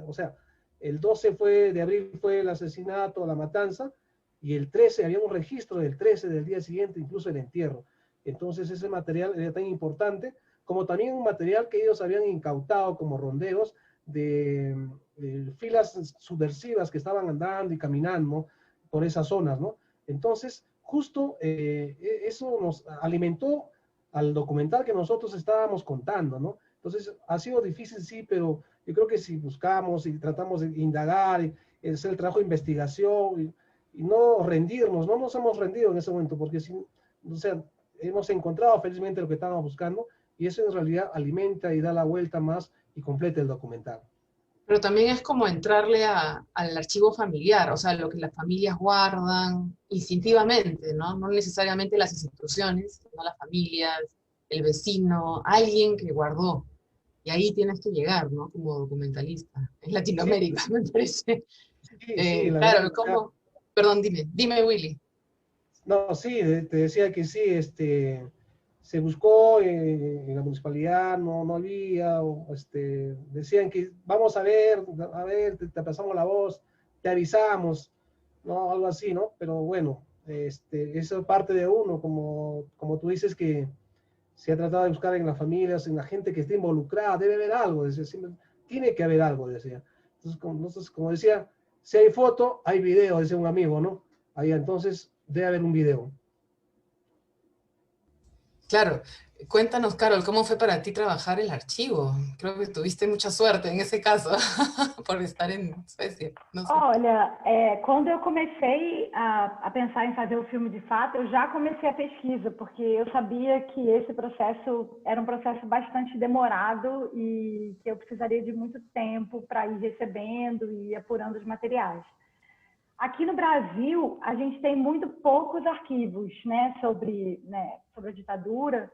O sea, el 12 de abril fue el asesinato, la matanza, y el 13 había un registro del 13 del día siguiente, incluso el entierro. Entonces ese material era tan importante como también un material que ellos habían incautado como ronderos de filas subversivas que estaban andando y caminando por esas zonas, ¿no? Entonces, justo eso nos alimentó al documental que nosotros estábamos contando, ¿no? Entonces, ha sido difícil, sí, pero yo creo que si buscamos y tratamos de indagar, y hacer el trabajo de investigación y no rendirnos, no nos hemos rendido en ese momento, porque o sea, hemos encontrado felizmente lo que estábamos buscando, y eso en realidad alimenta y da la vuelta más y completa el documental. Pero también es como entrarle al archivo familiar, o sea, lo que las familias guardan instintivamente, ¿no? No necesariamente las instituciones, sino las familias, el vecino, alguien que guardó. Y ahí tienes que llegar, ¿no? Como documentalista. En Sí, Latinoamérica, me parece. sí, sí, la verdad. Claro, ¿cómo? Perdón, dime, Willy. No, sí, te decía que sí, se buscó en la municipalidad, no había, decían que vamos a ver, te pasamos la voz, te avisamos, ¿no? Algo así, ¿no? Pero bueno, eso es parte de uno, como tú dices que se ha tratado de buscar en las familias, en la gente que esté involucrada, debe haber algo, decía, tiene que haber algo, decía. Entonces, como decía, si hay foto, hay video, decía un amigo, ¿no? Ahí entonces debe haber un video. Claro, cuéntanos, Carol, ¿cómo fue para ti trabajar el archivo? Creo que tuviste mucha suerte en esse caso, por estar em Suécia, não sei. Olha, quando eu comecei a pensar em fazer o filme de fato, eu já comecei a pesquisa, porque eu sabia que esse processo era um processo bastante demorado e que eu precisaria de muito tempo para ir recebendo e apurando os materiais. Aqui no Brasil, a gente tem muito poucos arquivos, né, sobre a ditadura,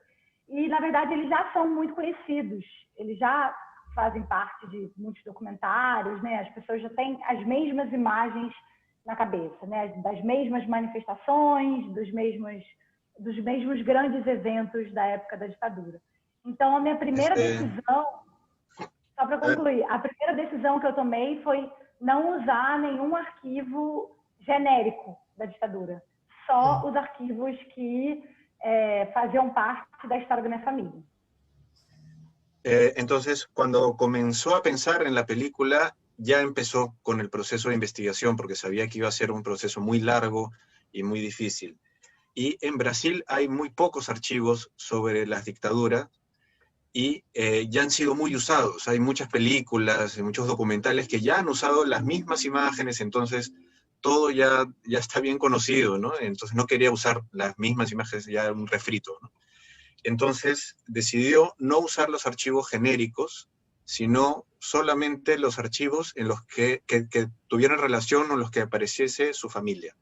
e, na verdade, eles já são muito conhecidos, eles já fazem parte de muitos documentários, né, as pessoas já têm as mesmas imagens na cabeça, né, das mesmas manifestações, dos mesmos grandes eventos da época da ditadura. Então, a minha primeira decisão, só para concluir, a primeira decisão que eu tomei foi não usar nenhum arquivo genérico da ditadura, só os arquivos que faziam parte da história da minha família. Entonces, cuando comenzó a pensar en la película, ya empezó con el proceso de investigación, porque sabía que iba a ser un proceso muy largo y muy difícil. Y en Brasil hay muy pocos archivos sobre las dictaduras, y ya han sido muy usados. Hay muchas películas, muchos documentales que ya han usado las mismas imágenes, entonces todo ya está bien conocido, ¿no? Entonces no quería usar las mismas imágenes, ya un refrito, ¿no? Entonces decidió no usar los archivos genéricos, sino solamente los archivos en los que tuvieran relación o en los que apareciese su familia.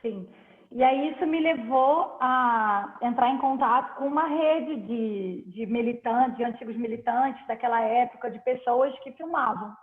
Sim. E aí isso me levou a entrar em contato com uma rede de militantes, de antigos militantes daquela época, de pessoas que filmavam.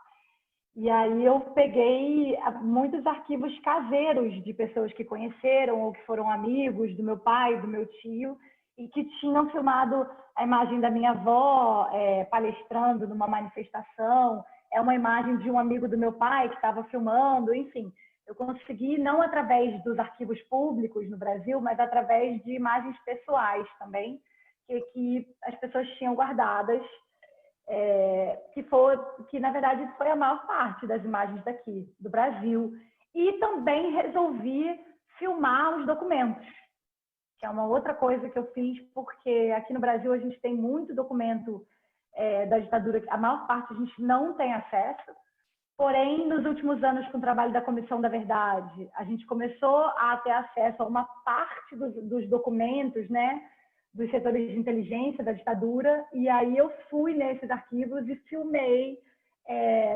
E aí eu peguei muitos arquivos caseiros de pessoas que conheceram ou que foram amigos do meu pai, do meu tio, e que tinham filmado a imagem da minha avó palestrando numa manifestação, uma imagem de um amigo do meu pai que estava filmando, enfim. Eu consegui, não através dos arquivos públicos no Brasil, mas através de imagens pessoais também, que as pessoas tinham guardadas, que na verdade foi a maior parte das imagens daqui, do Brasil. E também resolvi filmar os documentos, que é uma outra coisa que eu fiz, porque aqui no Brasil a gente tem muito documento da ditadura, a maior parte a gente não tem acesso. Porém, nos últimos anos, com o trabalho da Comissão da Verdade, a gente começou a ter acesso a uma parte dos documentos, né, dos setores de inteligência da ditadura, e aí eu fui nesses arquivos e filmei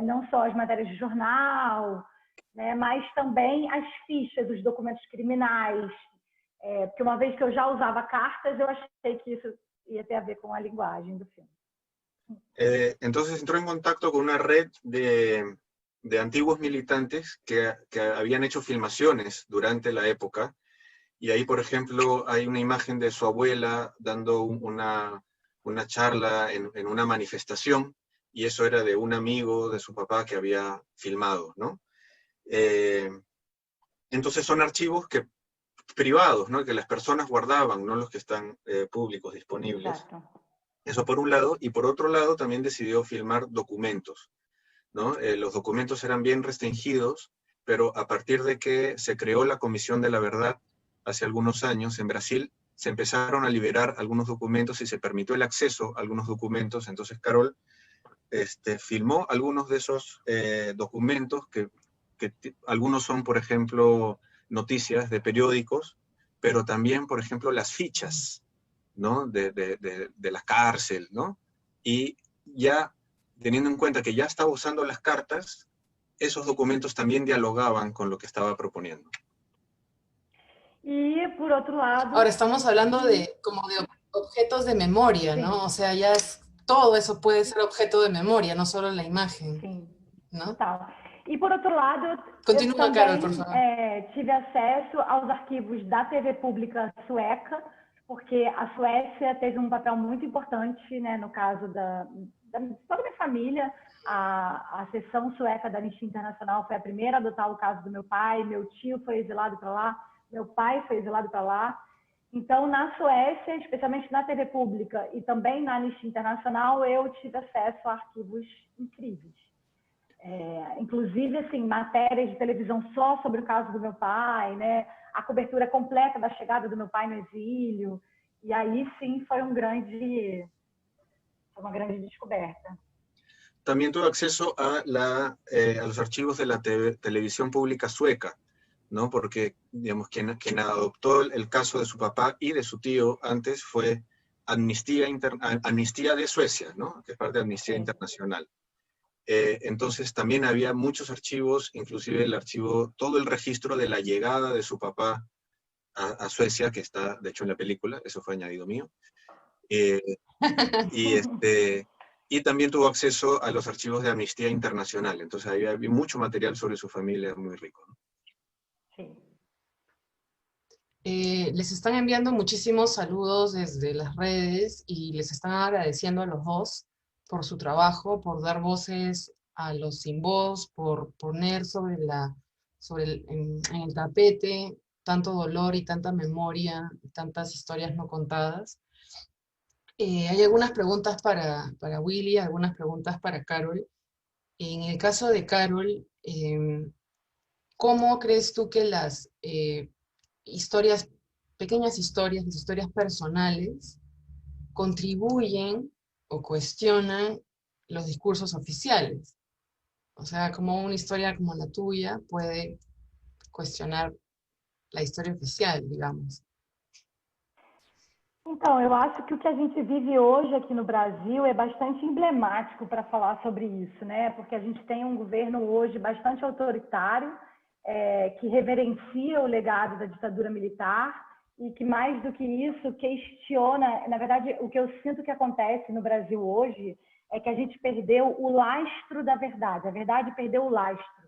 não só as matérias de jornal, né, mas também as fichas, os documentos criminais, porque uma vez que eu já usava cartas, eu achei que isso ia ter a ver com a linguagem do filme. Entonces entró en contacto con una red de antiguos militantes que habían hecho filmaciones durante la época, y ahí, por ejemplo, hay una imagen de su abuela dando una charla en una manifestación, y eso era de un amigo de su papá que había filmado, ¿no? Entonces son archivos privados, ¿no? Que las personas guardaban, no los que están públicos, disponibles. Exacto. Eso por un lado, y por otro lado también decidió filmar documentos, ¿no? Los documentos eran bien restringidos, pero a partir de que se creó la Comisión de la Verdad hace algunos años en Brasil, se empezaron a liberar algunos documentos y se permitió el acceso a algunos documentos. Entonces Carol filmó algunos de esos documentos, que algunos son, por ejemplo, noticias de periódicos, pero también, por ejemplo, las fichas, ¿no? de la cárcel, ¿no? Y ya teniendo en cuenta que ya estaba usando las cartas, esos documentos también dialogaban con lo que estaba proponiendo. Y por otro lado... Ahora estamos hablando como de objetos de memoria, ¿no? Sí. O sea, ya todo eso puede ser objeto de memoria, no solo la imagen. Sí, ¿no? Total. E por outro lado, Continua, eu também Carol, por favor. Tive acesso aos arquivos da TV pública sueca, porque a Suécia teve um papel muito importante, né, no caso de toda a minha família. A seção sueca da Anistia Internacional foi a primeira a adotar o caso do meu pai, meu tio foi exilado para lá, meu pai foi exilado para lá. Então, na Suécia, especialmente na TV pública e também na Anistia Internacional, eu tive acesso a arquivos incríveis. Inclusive, assim, matérias de televisão só sobre o caso do meu pai, né? A cobertura completa da chegada do meu pai no exílio. E aí, sim, foi uma grande descoberta. También tuve acceso a los archivos de la televisión pública sueca, ¿no? Porque, digamos, quien adoptó el caso de su papá y de su tío antes fue Amnistía de Suecia, ¿no? Que es parte de Amnistía Internacional. Entonces también había muchos archivos, inclusive todo el registro de la llegada de su papá a Suecia, que está, de hecho, en la película, eso fue añadido mío. Y también tuvo acceso a los archivos de Amnistía Internacional. Entonces había mucho material sobre su familia muy rico, ¿no? Sí. Les están enviando muchísimos saludos desde las redes y les están agradeciendo a los dos por su trabajo, por dar voces a los sin voz, por poner en el tapete tanto dolor y tanta memoria, tantas historias no contadas. Hay algunas preguntas para Willy, algunas preguntas para Carol. En el caso de Carol, ¿cómo crees tú que las pequeñas historias, las historias personales, contribuyen o cuestionan los discursos oficiales? O sea, cómo una historia como la tuya puede cuestionar la historia oficial, digamos. Então, eu acho que o que a gente vive hoje aqui no Brasil é bastante emblemático para falar sobre isso, né? Porque a gente tem um governo hoje bastante autoritário, que reverencia o legado da ditadura militar e que, mais do que isso, questiona. Na verdade, o que eu sinto que acontece no Brasil hoje é que a gente perdeu o lastro da verdade. A verdade perdeu o lastro.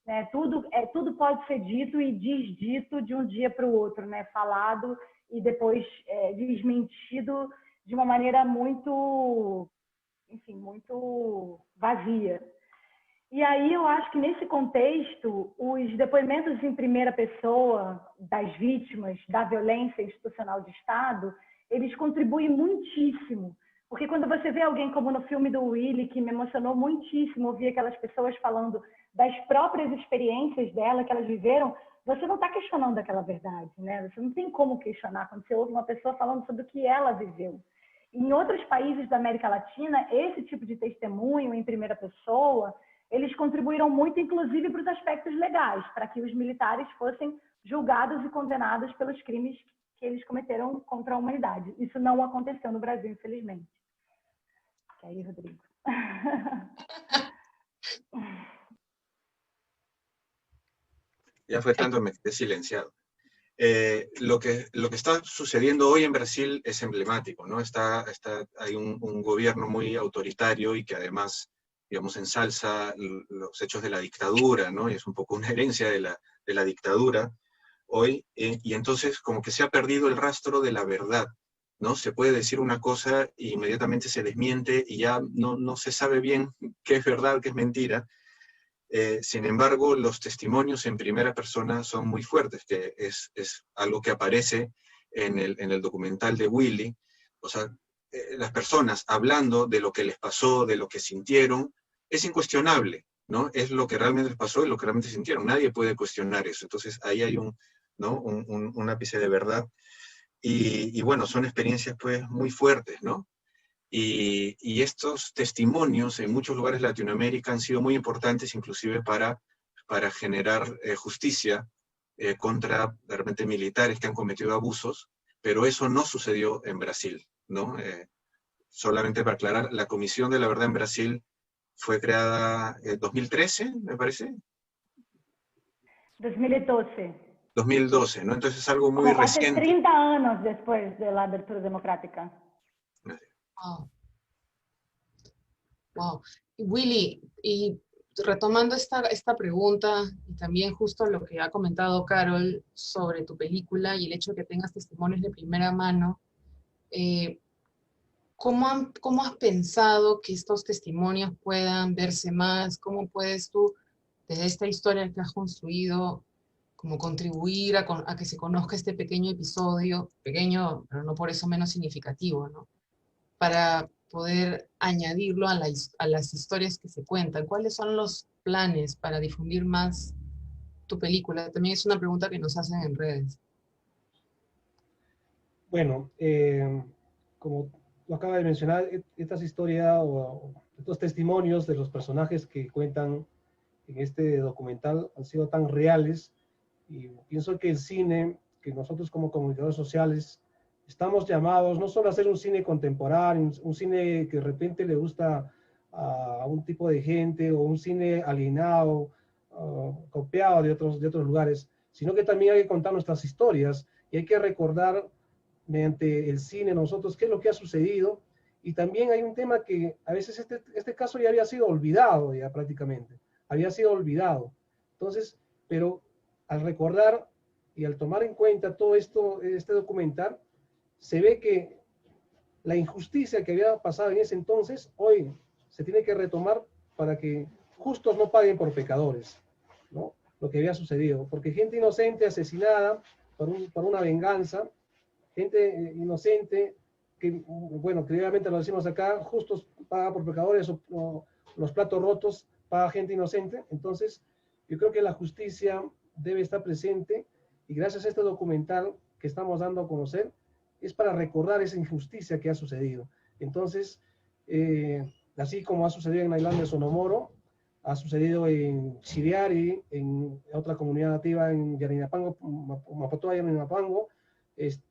né? Tudo pode ser dito e desdito de um dia para o outro, né? Falado e depois desmentido de uma maneira muito, enfim, muito vazia. E aí eu acho que nesse contexto, os depoimentos em primeira pessoa das vítimas da violência institucional de Estado, eles contribuem muitíssimo. Porque quando você vê alguém como no filme do Willy, que me emocionou muitíssimo, ouvir aquelas pessoas falando das próprias experiências dela, que elas viveram, você não está questionando aquela verdade, né? Você não tem como questionar quando você ouve uma pessoa falando sobre o que ela viveu. Em outros países da América Latina, esse tipo de testemunho em primeira pessoa, eles contribuíram muito, inclusive, para os aspectos legais, para que os militares fossem julgados e condenados pelos crimes que eles cometeram contra a humanidade. Isso não aconteceu no Brasil, infelizmente. E aí, Rodrigo? Ya fue tanto, me quedé silenciado. Lo que está sucediendo hoy en Brasil es emblemático, ¿no? Hay un gobierno muy autoritario y que además, digamos, ensalza los hechos de la dictadura, ¿no? Y es un poco una herencia de la dictadura hoy, y entonces como que se ha perdido el rastro de la verdad, ¿no? Se puede decir una cosa y inmediatamente se desmiente y ya no se sabe bien qué es verdad, qué es mentira. Sin embargo, los testimonios en primera persona son muy fuertes, que es algo que aparece en el documental de Willy. O sea, las personas hablando de lo que les pasó, de lo que sintieron, es incuestionable, ¿no? Es lo que realmente les pasó y lo que realmente sintieron. Nadie puede cuestionar eso. Entonces, ahí hay un ápice de verdad. Y bueno, son experiencias pues muy fuertes, ¿no? Y estos testimonios en muchos lugares de Latinoamérica han sido muy importantes, inclusive para generar justicia contra de repente militares que han cometido abusos, pero eso no sucedió en Brasil, ¿no? Solamente para aclarar, la Comisión de la Verdad en Brasil fue creada en 2013, me parece. 2012. 2012, ¿no? Entonces es algo muy Como casi reciente. 30 años después de la abertura democrática. Wow. Wow. Willy, y retomando esta pregunta y también justo lo que ha comentado Carol sobre tu película y el hecho de que tengas testimonios de primera mano, ¿cómo has pensado que estos testimonios puedan verse más? ¿Cómo puedes tú, desde esta historia que has construido, como contribuir a que se conozca este pequeño episodio, pequeño, pero no por eso menos significativo, ¿no? Para poder añadirlo a las historias que se cuentan? ¿Cuáles son los planes para difundir más tu película? También es una pregunta que nos hacen en redes. Bueno, como lo acaba de mencionar, estas historias o estos testimonios de los personajes que cuentan en este documental han sido tan reales, y pienso que el cine, que nosotros como comunicadores sociales estamos llamados no solo a hacer un cine contemporáneo, un cine que de repente le gusta a un tipo de gente, o un cine alienado, copiado de otros lugares, sino que también hay que contar nuestras historias y hay que recordar mediante el cine nosotros qué es lo que ha sucedido. Y también hay un tema que a veces este caso ya había sido olvidado, ya prácticamente, había sido olvidado. Entonces, pero al recordar y al tomar en cuenta todo esto, este documental, se ve que la injusticia que había pasado en ese entonces, hoy se tiene que retomar para que justos no paguen por pecadores, ¿no? Lo que había sucedido, porque gente inocente asesinada por una venganza, gente inocente que, bueno, claramente lo decimos acá, justos paga por pecadores, o los platos rotos paga gente inocente. Entonces, yo creo que la justicia debe estar presente, y gracias a este documental que estamos dando a conocer, es para recordar esa injusticia que ha sucedido. Entonces, así como ha sucedido en la isla de Sonomoro, ha sucedido en Chiriari, en otra comunidad nativa en Yarinapango, Mapatoa, Yarinapango,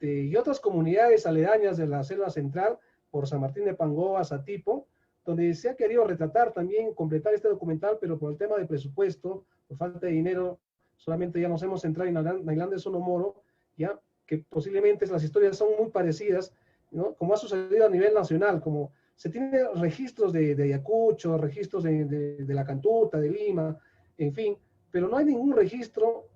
y otras comunidades aledañas de la selva central, por San Martín de Pangoa, Satipo, donde se ha querido retratar también, completar este documental, pero por el tema de presupuesto, por falta de dinero, solamente ya nos hemos centrado en la isla de Sonomoro, ya que posiblemente las historias son muy parecidas, ¿no? Como ha sucedido a nivel nacional, como se tienen registros de Ayacucho, registros de la Cantuta, de Lima, en fin, pero no hay ningún registro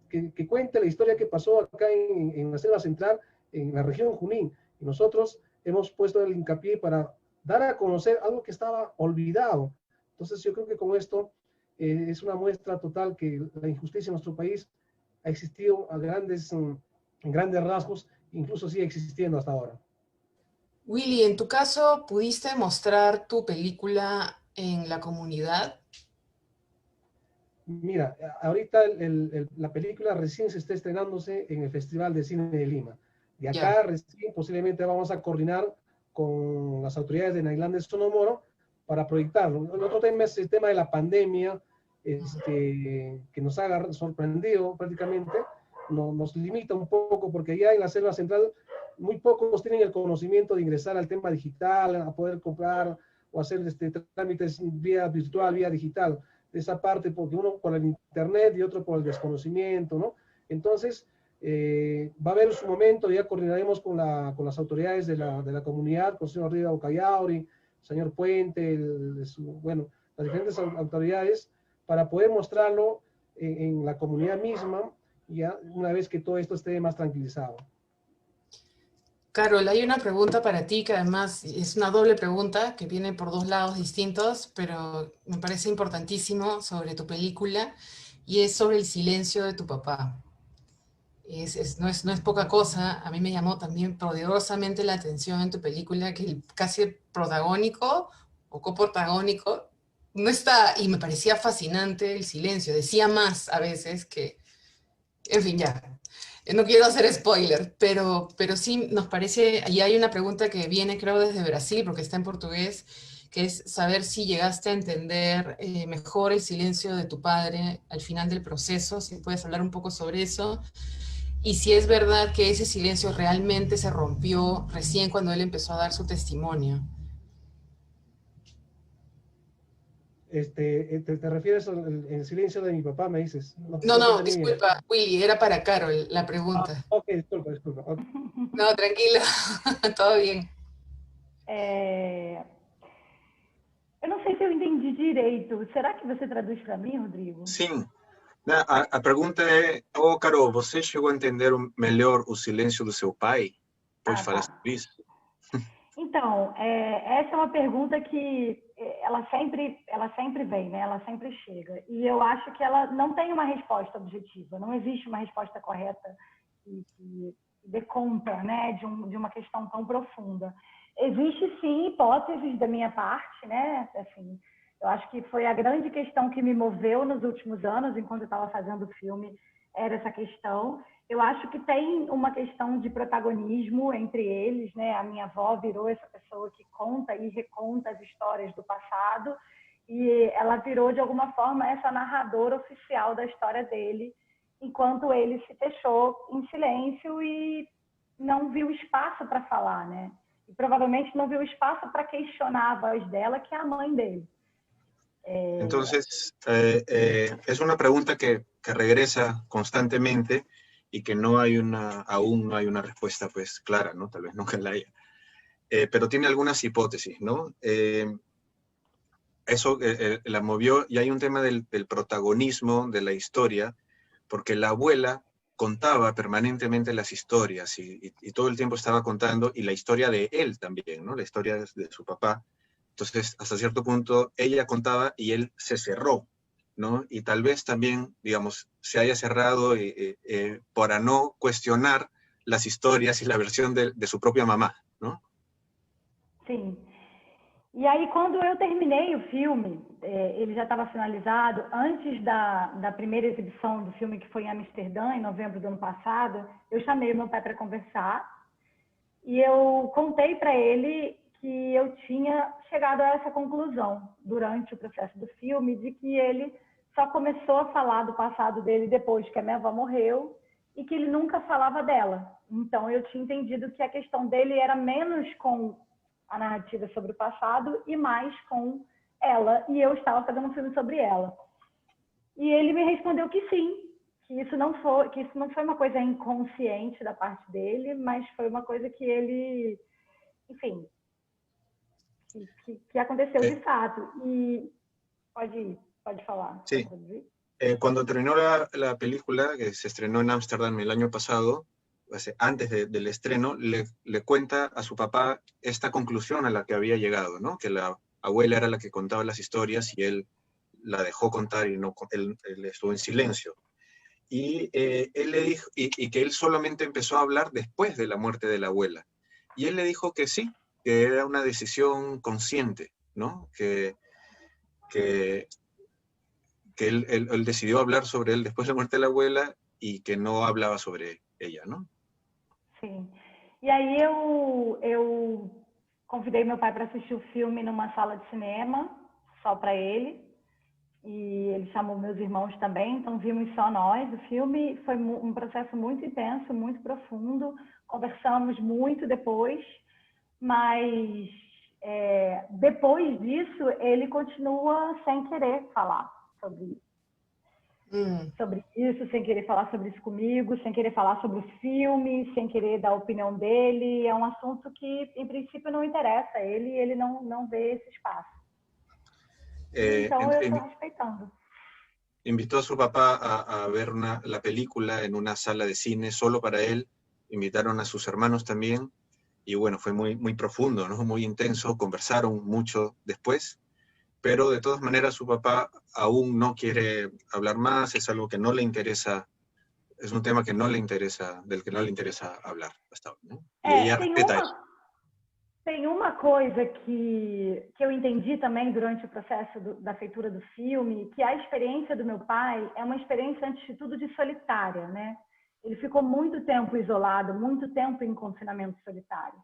que cuente la historia que pasó acá en la Selva Central, en la región Junín. Y nosotros hemos puesto el hincapié para dar a conocer algo que estaba olvidado. Entonces yo creo que con esto es una muestra total que la injusticia en nuestro país ha existido en grandes rasgos, incluso sigue existiendo hasta ahora. Willy, en tu caso, ¿pudiste mostrar tu película en la comunidad? Mira, ahorita la película recién se está estrenándose en el Festival de Cine de Lima. Y Ya. acá recién posiblemente vamos a coordinar con las autoridades de Nailán de Sonomoro para proyectarlo. El otro tema es el tema de la pandemia, que nos ha sorprendido prácticamente, nos limita un poco porque allá en la Selva Central muy pocos tienen el conocimiento de ingresar al tema digital, a poder comprar o hacer trámites vía virtual, vía digital. De esa parte, porque uno por el internet y otro por el desconocimiento, ¿no? Entonces, va a haber su momento, ya coordinaremos con las autoridades de la comunidad, con el señor Rida Ocayauri, señor Puente, bueno, las diferentes autoridades, para poder mostrarlo en la comunidad misma, ya una vez que todo esto esté más tranquilizado. Carol, hay una pregunta para ti que además es una doble pregunta que viene por dos lados distintos, pero me parece importantísimo sobre tu película y es sobre el silencio de tu papá. No es poca cosa, a mí me llamó también poderosamente la atención en tu película que el casi protagónico o coprotagónico no está, y me parecía fascinante el silencio, decía más a veces que, en fin, ya. No quiero hacer spoiler, pero sí nos parece, y hay una pregunta que viene creo desde Brasil, porque está en portugués, que es saber si llegaste a entender mejor el silencio de tu padre al final del proceso, si puedes hablar un poco sobre eso, y si es verdad que ese silencio realmente se rompió recién cuando él empezó a dar su testimonio. ¿Te refieres al silencio de mi papá, me dices? No, No, no te no, entendí bien. disculpa, Willy, era para Carol la pregunta. Ok, disculpa. Okay. No, tranquilo, todo bien. É... Eu não sei se eu entendi direito. Será que você traduz para mim, Rodrigo? Sim. A pergunta é, Carol, você chegou a entender melhor o silêncio do seu pai? Pode Ah, falar tá. sobre isso? Então, essa é uma pergunta que ela sempre vem, né? Ela sempre chega. E eu acho que ela não tem uma resposta objetiva. Não existe uma resposta correta que dê conta, né? De uma questão tão profunda. Existe, sim, hipóteses da minha parte, né? Assim, eu acho que foi a grande questão que me moveu nos últimos anos, enquanto eu estava fazendo o filme, era essa questão. Eu acho que tem uma questão de protagonismo entre eles, né? A minha avó virou essa pessoa que conta e reconta as histórias do passado e ela virou, de alguma forma, essa narradora oficial da história dele, enquanto ele se fechou em silêncio e não viu espaço para falar, né? E provavelmente não viu espaço para questionar a voz dela, que é a mãe dele. Entonces, es una pregunta que regresa constantemente y que aún no hay una respuesta pues clara, ¿no? Tal vez nunca la haya. Pero tiene algunas hipótesis, ¿no? Eso la movió, y hay un tema del protagonismo de la historia, porque la abuela contaba permanentemente las historias y todo el tiempo estaba contando, y la historia de él también, ¿no? La historia de su papá. Entonces, hasta cierto punto, ella contaba y él se cerró, ¿no? Y tal vez también, digamos, se haya cerrado para no cuestionar las historias y la versión de su propia mamá, ¿no? Sim. E aí, quando eu terminei o filme, ele já estava finalizado, antes da primeira exibição do filme, que foi em Amsterdã, em novembro do ano passado, eu chamei o meu pai para conversar e eu contei para ele que eu tinha chegado a essa conclusão durante o processo do filme, de que ele só começou a falar do passado dele depois que a minha avó morreu e que ele nunca falava dela. Então, eu tinha entendido que a questão dele era menos com a narrativa sobre o passado e mais com ela, e eu estava fazendo um filme sobre ela. E ele me respondeu que sim, que isso não foi uma coisa inconsciente da parte dele, mas foi uma coisa que ele, enfim, que aconteceu de fato. E pode falar. Sí. Cuando terminó la película, que se estrenó en Ámsterdam el año pasado, antes del estreno, le cuenta a su papá esta conclusión a la que había llegado, ¿no? Que la abuela era la que contaba las historias y él la dejó contar y no, él estuvo en silencio. Y él le dijo, y que él solamente empezó a hablar después de la muerte de la abuela. Y él le dijo que sí, que era una decisión consciente, ¿no? Que, que él decidió hablar sobre él después de la muerte de la abuela y que no hablaba sobre ella, ¿no? Sim. E aí eu convidei meu pai para assistir o filme numa sala de cinema, só para ele. E ele chamou meus irmãos também, então vimos só nós o filme. Foi um processo muito intenso, muito profundo. Conversamos muito depois, mas depois disso ele continua sem querer falar sobre isso, sem querer falar sobre isso comigo, sem querer falar sobre o filme, sem querer dar a opinião dele. É um assunto que, em princípio, não interessa a ele e ele não vê esse espaço. Então, eu estou respeitando. Invitó a su papá a ver la película en una sala de cine solo para él. Invitaron a sus hermanos también. Y bueno, fue muy, muy profundo, ¿no? Muy intenso. Conversaron mucho después. Pero de todas maneras su papá aún no quiere hablar más. Es algo que no le interesa. Es un tema que no le interesa, del que no le interesa hablar hasta ahora, ¿no? Y ella respeta eso. Tem uma coisa que eu entendi também durante o processo da feitura do filme, que a experiência do meu pai é uma experiência, antes de tudo, de solitária, né? Ele ficou muito tempo isolado, muito tempo em confinamento solitário.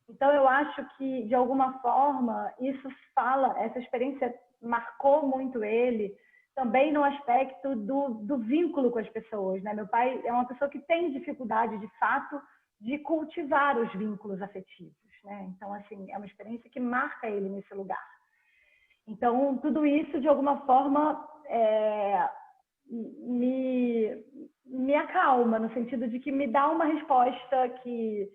Então, eu acho que, de alguma forma, essa experiência marcou muito ele, também no aspecto do vínculo com as pessoas, né? Meu pai é uma pessoa que tem dificuldade, de fato, de cultivar os vínculos afetivos, né? Então, assim, é uma experiência que marca ele nesse lugar. Então, tudo isso, de alguma forma, me acalma, no sentido de que me dá uma resposta que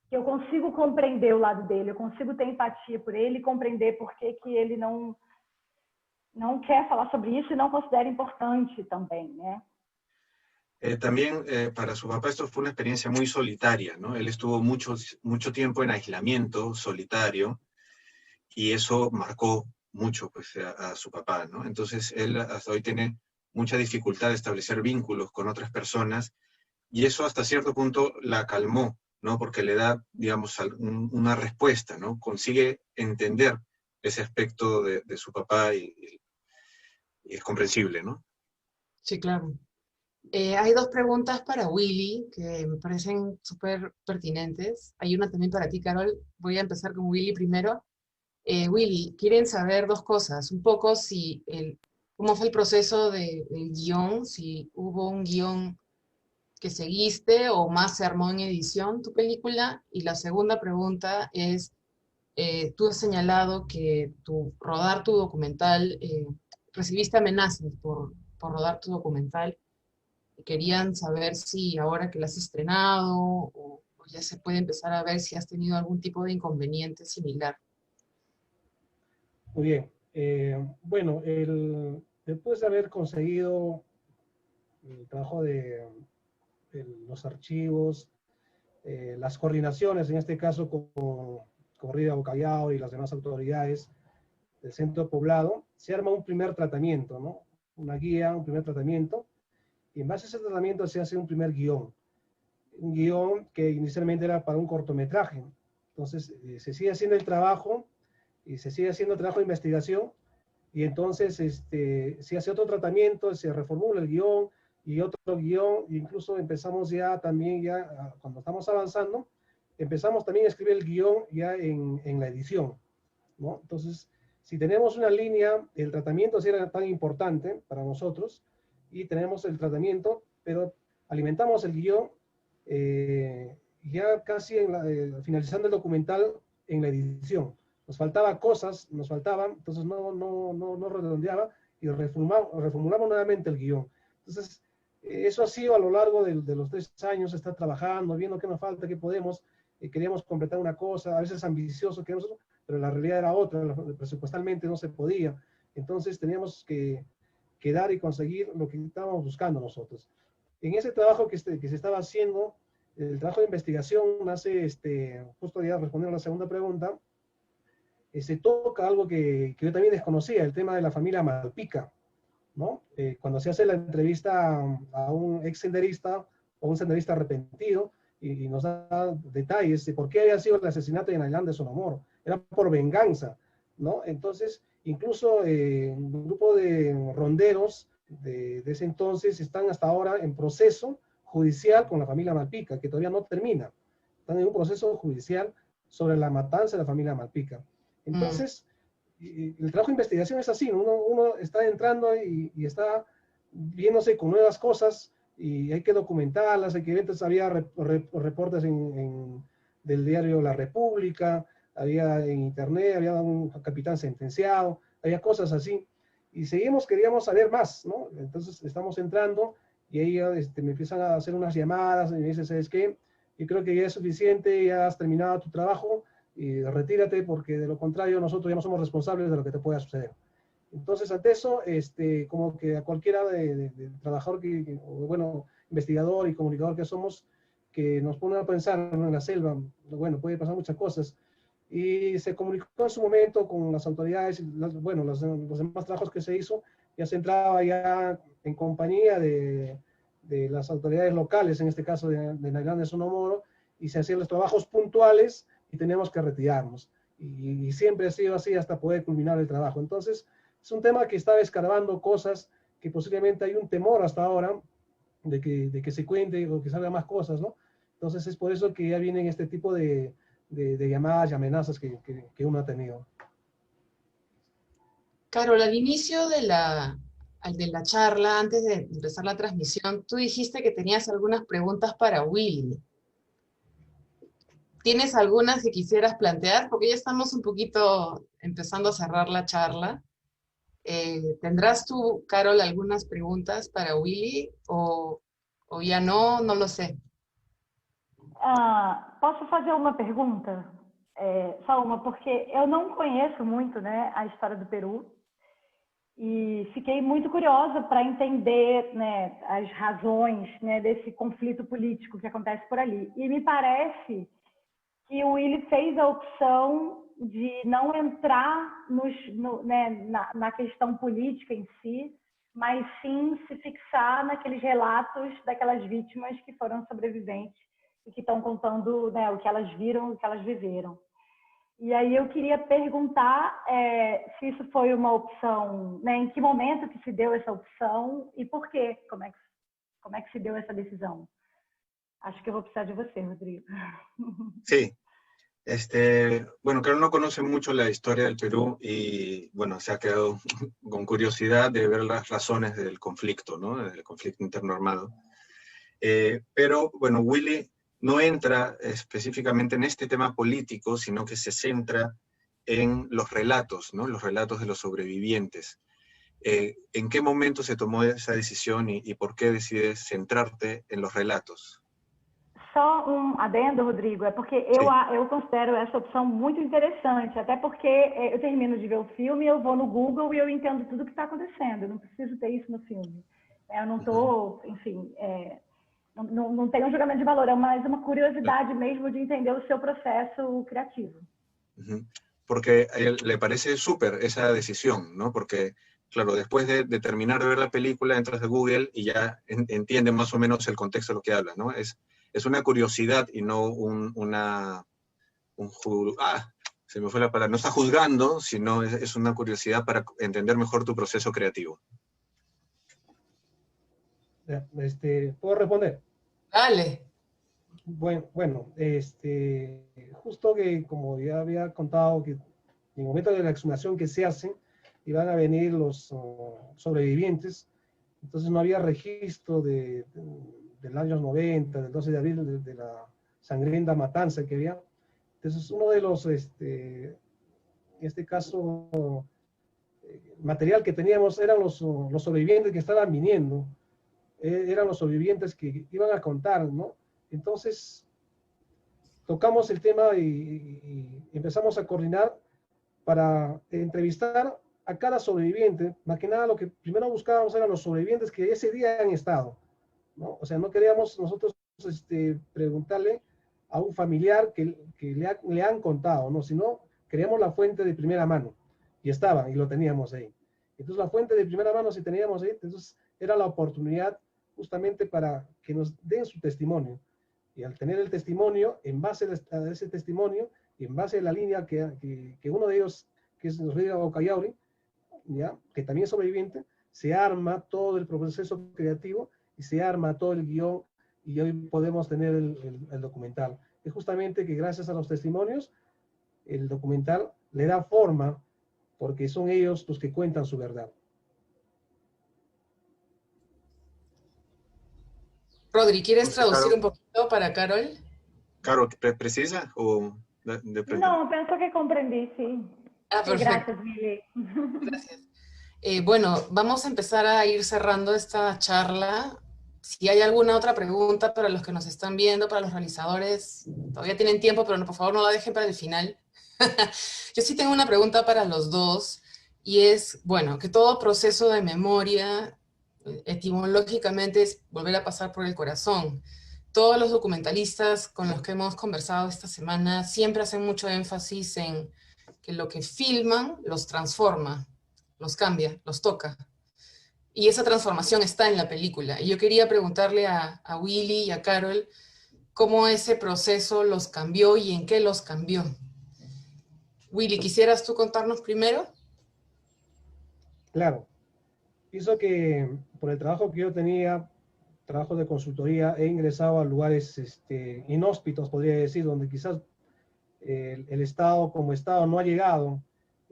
eu consigo compreender o lado dele, eu consigo ter empatia por ele e compreender por que ele não quer falar sobre isso e não considera importante também, né? También para su papá esto fue una experiencia muy solitaria, ¿no? Él estuvo mucho tiempo en aislamiento, solitario, y eso marcó mucho pues, a su papá, ¿no? Entonces él hasta hoy tiene mucha dificultad de establecer vínculos con otras personas, y eso hasta cierto punto la calmó, ¿no? Porque le da, digamos, una respuesta, ¿no? Consigue entender ese aspecto de su papá y es comprensible, ¿no? Sí, claro. Hay dos preguntas para Willy que me parecen súper pertinentes. Hay una también para ti, Carol. Voy a empezar con Willy primero. Willy, quieren saber dos cosas. Un poco cómo fue el proceso del guión, si hubo un guión que seguiste o más se armó en edición tu película. Y la segunda pregunta es, tú has señalado que rodar tu documental, recibiste amenazas por rodar tu documental. Querían saber si ahora que la has estrenado o ya se puede empezar a ver si has tenido algún tipo de inconveniente similar. Muy bien. Bueno, después de haber conseguido el trabajo de los archivos, las coordinaciones, en este caso con Rida Bocallao y las demás autoridades del centro poblado, se arma un primer tratamiento, ¿no? Una guía, un primer tratamiento. Y en base a ese tratamiento se hace un primer guión. Un guión que inicialmente era para un cortometraje. Entonces se sigue haciendo el trabajo y se sigue haciendo el trabajo de investigación y entonces se hace otro tratamiento, se reformula el guión y otro guión, e incluso empezamos cuando estamos avanzando, empezamos también a escribir el guión ya en la edición, ¿no? Entonces, si tenemos una línea, el tratamiento sí era tan importante para nosotros, y tenemos el tratamiento, pero alimentamos el guión ya casi finalizando el documental en la edición. Nos faltaban cosas, entonces no redondeaba y reformulamos nuevamente el guión. Entonces, eso ha sido a lo largo de los 3 años, estar trabajando, viendo qué nos falta, qué podemos, queríamos completar una cosa, a veces ambicioso, pero la realidad era otra, presupuestalmente no se podía. Entonces teníamos que dar y conseguir lo que estábamos buscando nosotros. En ese trabajo que se estaba haciendo, el trabajo de investigación nace, justo ya respondiendo a la segunda pregunta, se toca algo que yo también desconocía, el tema de la familia Malpica, ¿no? Cuando se hace la entrevista a un ex senderista o un senderista arrepentido y nos da detalles de por qué había sido el asesinato de Nailán de Sonomoro, era por venganza, ¿no? Entonces, incluso un grupo de ronderos de ese entonces están hasta ahora en proceso judicial con la familia Malpica, que todavía no termina. Están en un proceso judicial sobre la matanza de la familia Malpica. Entonces, el trabajo de investigación es así, ¿no? Uno está entrando y está viéndose con nuevas cosas y hay que documentarlas, hay que ver. Entonces había reportes del diario La República, había en internet, había un capitán sentenciado, había cosas así. Y queríamos saber más, ¿no? Entonces estamos entrando y ahí me empiezan a hacer unas llamadas y me dicen, ¿sabes qué? Yo creo que ya es suficiente, ya has terminado tu trabajo, y retírate porque de lo contrario nosotros ya no somos responsables de lo que te pueda suceder. Entonces, ante eso, como que a cualquiera de trabajador, o bueno, investigador y comunicador que somos, que nos pone a pensar, ¿no? En la selva, bueno, puede pasar muchas cosas. Y se comunicó en su momento con las autoridades, bueno, los demás trabajos que se hizo, ya se entraba ya en compañía de las autoridades locales, en este caso de Nailán de Sonomoro, y se hacían los trabajos puntuales y teníamos que retirarnos. Y siempre ha sido así hasta poder culminar el trabajo. Entonces, es un tema que está escarbando cosas que posiblemente hay un temor hasta ahora de que se cuente o que salga más cosas, ¿no? Entonces, es por eso que ya vienen este tipo de llamadas y amenazas que uno ha tenido. Carol, al inicio de la charla, antes de empezar la transmisión, tú dijiste que tenías algunas preguntas para Willy. ¿Tienes algunas que quisieras plantear? Porque ya estamos un poquito empezando a cerrar la charla. ¿Tendrás tú, Carol, algunas preguntas para Willy? ¿O ya no? No lo sé. Posso fazer uma pergunta? Só uma, porque eu não conheço muito, né, a história do Peru e fiquei muito curiosa para entender, né, as razões, né, desse conflito político que acontece por ali. E me parece que o Willy fez a opção de não entrar na questão política em si, mas sim se fixar naqueles relatos daquelas vítimas que foram sobreviventes e que estão contando, né, o que elas viram, o que elas viveram. E aí eu queria perguntar se isso foi uma opção, né, em que momento que se deu essa opção e por quê? Como é que se deu essa decisão? Acho que eu vou precisar de você, Rodrigo. Sí. Bueno, Carol no conoce mucho la historia del Perú y, bueno, se ha quedado con curiosidad de ver las razones del conflicto, ¿no? Del conflicto interno armado. Pero, bueno, Willy no entra específicamente en este tema político, sino que se centra en los relatos, ¿no? Los relatos de los sobrevivientes. ¿En qué momento se tomó esa decisión y por qué decides centrarte en los relatos? Só adendo, Rodrigo, é porque eu considero essa opção muito interessante, até porque eu termino de ver o filme, eu vou no Google e eu entendo tudo o que está acontecendo, eu não preciso ter isso no filme. Eu não estou, enfim, não tem um julgamento de valor, é mais uma curiosidade mesmo de entender o seu processo criativo. Porque a él le parece súper esa decisión, ¿no? Porque, claro, después de terminar de ver la película, entras a Google y ya entiendes más o menos el contexto de lo que habla, ¿no? Es una curiosidad y no se me fue la palabra, no está juzgando, sino es una curiosidad para entender mejor tu proceso creativo. ¿Puedo responder? Dale. Bueno, justo que como ya había contado, que en el momento de la exhumación que se hace, iban a venir los sobrevivientes, entonces no había registro del año 90, del 12 de abril, de la sangrienta matanza que había. Entonces uno de los, en este caso, material que teníamos eran los sobrevivientes que estaban viniendo, eran los sobrevivientes que iban a contar, ¿no? Entonces tocamos el tema y empezamos a coordinar para entrevistar a cada sobreviviente. Más que nada lo que primero buscábamos eran los sobrevivientes que ese día han estado, ¿no? O sea, no queríamos nosotros preguntarle a un familiar que le han contado, ¿no? Sino queríamos la fuente de primera mano. Y estaba, y lo teníamos ahí. Entonces la fuente de primera mano, si teníamos ahí, entonces era la oportunidad justamente para que nos den su testimonio. Y al tener el testimonio, en base a ese testimonio, y en base a la línea que uno de ellos, que es Rodrigo Ocayauri, ¿ya? Que también es sobreviviente, se arma todo el proceso creativo y se arma todo el guión y hoy podemos tener el documental. Es justamente que gracias a los testimonios, el documental le da forma porque son ellos los que cuentan su verdad. Rodri, ¿quieres Entonces, traducir Caro, un poquito para Carol? Caro, ¿precisa o de frente? Não, penso que compreendi, sim. Ah, Sí, perfecto. gracias, Mili. Gracias. Bueno, vamos a empezar a ir cerrando esta charla. Si hay alguna otra pregunta para los que nos están viendo, para los realizadores, todavía tienen tiempo, pero no, por favor no la dejen para el final. Yo sí tengo una pregunta para los dos, y es, bueno, que todo proceso de memoria, etimológicamente, es volver a pasar por el corazón. Todos los documentalistas con los que hemos conversado esta semana siempre hacen mucho énfasis en que lo que filman los transforma, los cambia, los toca. Y esa transformación está en la película. Y yo quería preguntarle a Willy y a Carol cómo ese proceso los cambió y en qué los cambió. Willy, ¿quisieras tú contarnos primero? Claro, pienso que por el trabajo que yo tenía, trabajo de consultoría, he ingresado a lugares inhóspitos, podría decir, donde quizás el Estado como Estado no ha llegado.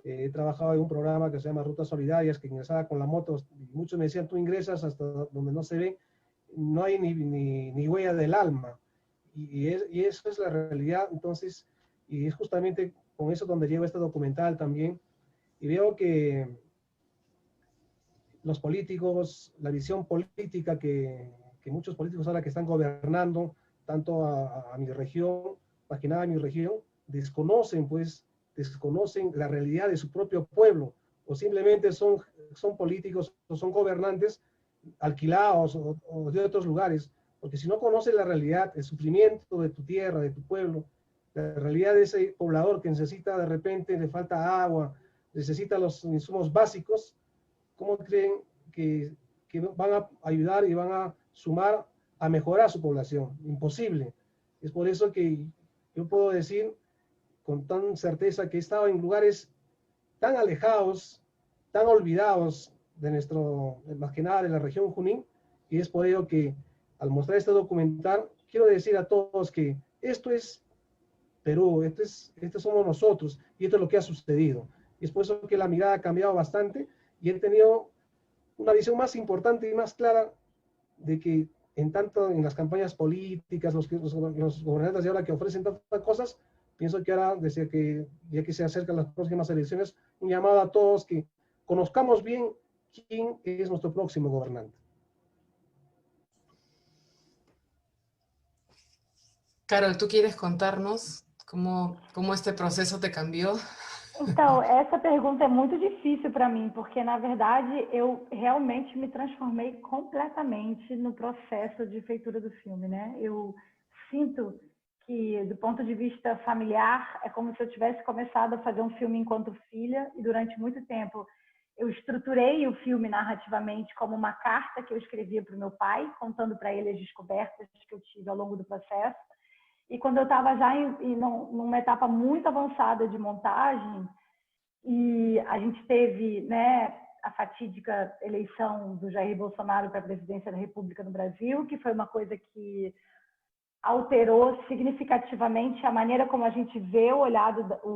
He trabajado en un programa que se llama Rutas Solidarias, que ingresaba con la moto, y muchos me decían, tú ingresas hasta donde no se ve, no hay ni huella del alma. Y eso es la realidad, entonces, y es justamente con eso donde llevo este documental también, y veo que los políticos, la visión política que muchos políticos ahora que están gobernando, tanto a mi región, más que nada a mi región, desconocen la realidad de su propio pueblo, o simplemente son políticos o son gobernantes alquilados o de otros lugares, porque si no conoces la realidad, el sufrimiento de tu tierra, de tu pueblo, la realidad de ese poblador que necesita de repente, le falta agua, necesita los insumos básicos, ¿cómo creen que van a ayudar y van a sumar a mejorar su población? Imposible. Es por eso que yo puedo decir con tan certeza que he estado en lugares tan alejados, tan olvidados de más que nada de la región Junín, y es por ello que al mostrar este documental, quiero decir a todos que esto es Perú, este somos nosotros, y esto es lo que ha sucedido. Y es por eso que la mirada ha cambiado bastante, y he tenido una visión más importante y más clara de que en las campañas políticas, los gobernantes de ahora que ofrecen tantas cosas, pienso que ahora, ya que se acercan las próximas elecciones, un llamado a todos que conozcamos bien quién es nuestro próximo gobernante. Carol, ¿tú quieres contarnos cómo este proceso te cambió? Então, essa pergunta é muito difícil para mim, porque, na verdade, eu realmente me transformei completamente no processo de feitura do filme, né? Eu sinto que, do ponto de vista familiar, é como se eu tivesse começado a fazer um filme enquanto filha, e durante muito tempo eu estruturei o filme narrativamente como uma carta que eu escrevia para o meu pai, contando para ele as descobertas que eu tive ao longo do processo. E quando eu estava já numa etapa muito avançada de montagem, e a gente teve, né, a fatídica eleição do Jair Bolsonaro para a presidência da República no Brasil, que foi uma coisa que alterou significativamente a maneira como a gente vê o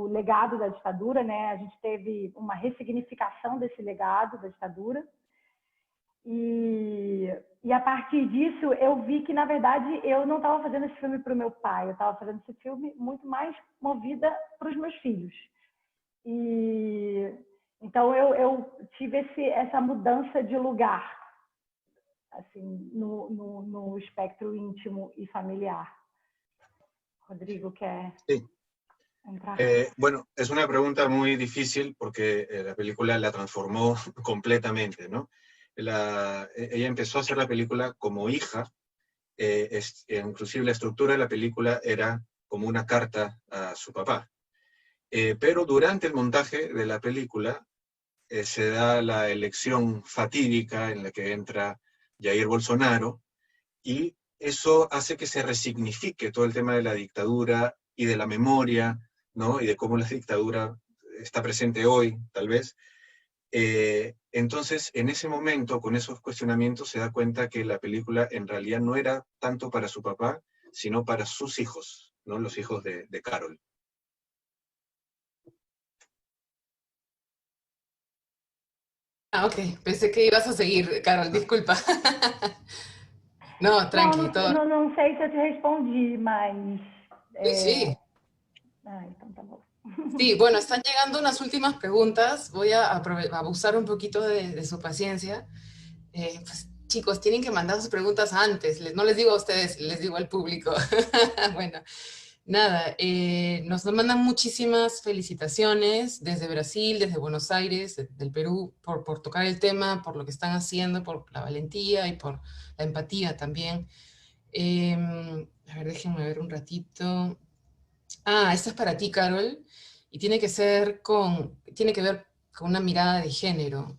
legado da ditadura, né? A gente teve uma ressignificação desse legado da ditadura. E a partir disso, eu vi que, na verdade, eu não estava fazendo esse filme para o meu pai, eu estava fazendo esse filme muito mais movida para os meus filhos. E então eu tive essa mudança de lugar, assim, no espectro íntimo e familiar. Rodrigo, quer? Sí. Bueno, es una pregunta muy difícil porque la película la transformó completamente, ¿no? Ella empezó a hacer la película como hija, inclusive la estructura de la película era como una carta a su papá. Pero durante el montaje de la película se da la elección fatídica en la que entra Jair Bolsonaro, y eso hace que se resignifique todo el tema de la dictadura y de la memoria, ¿no? Y de cómo la dictadura está presente hoy, tal vez. Entonces, en ese momento, con esos cuestionamientos, se da cuenta que la película en realidad no era tanto para su papá, sino para sus hijos, ¿no? Los hijos de Carol. Ah, ok. Pensé que ibas a seguir, Carol, disculpa. No, Não, tranqui, todo. não sei se eu te respondi, mas... Sí, sí. Ah, então tá bom. Sí, bueno, están llegando unas últimas preguntas. Voy a abusar un poquito de su paciencia. Pues, chicos, tienen que mandar sus preguntas antes. No les digo a ustedes, les digo al público. Bueno, nada, nos mandan muchísimas felicitaciones desde Brasil, desde Buenos Aires, del Perú, por tocar el tema, por lo que están haciendo, por la valentía y por la empatía también. A ver, déjenme ver un ratito. Ah, esta es para ti, Carol, y tiene que ver con una mirada de género.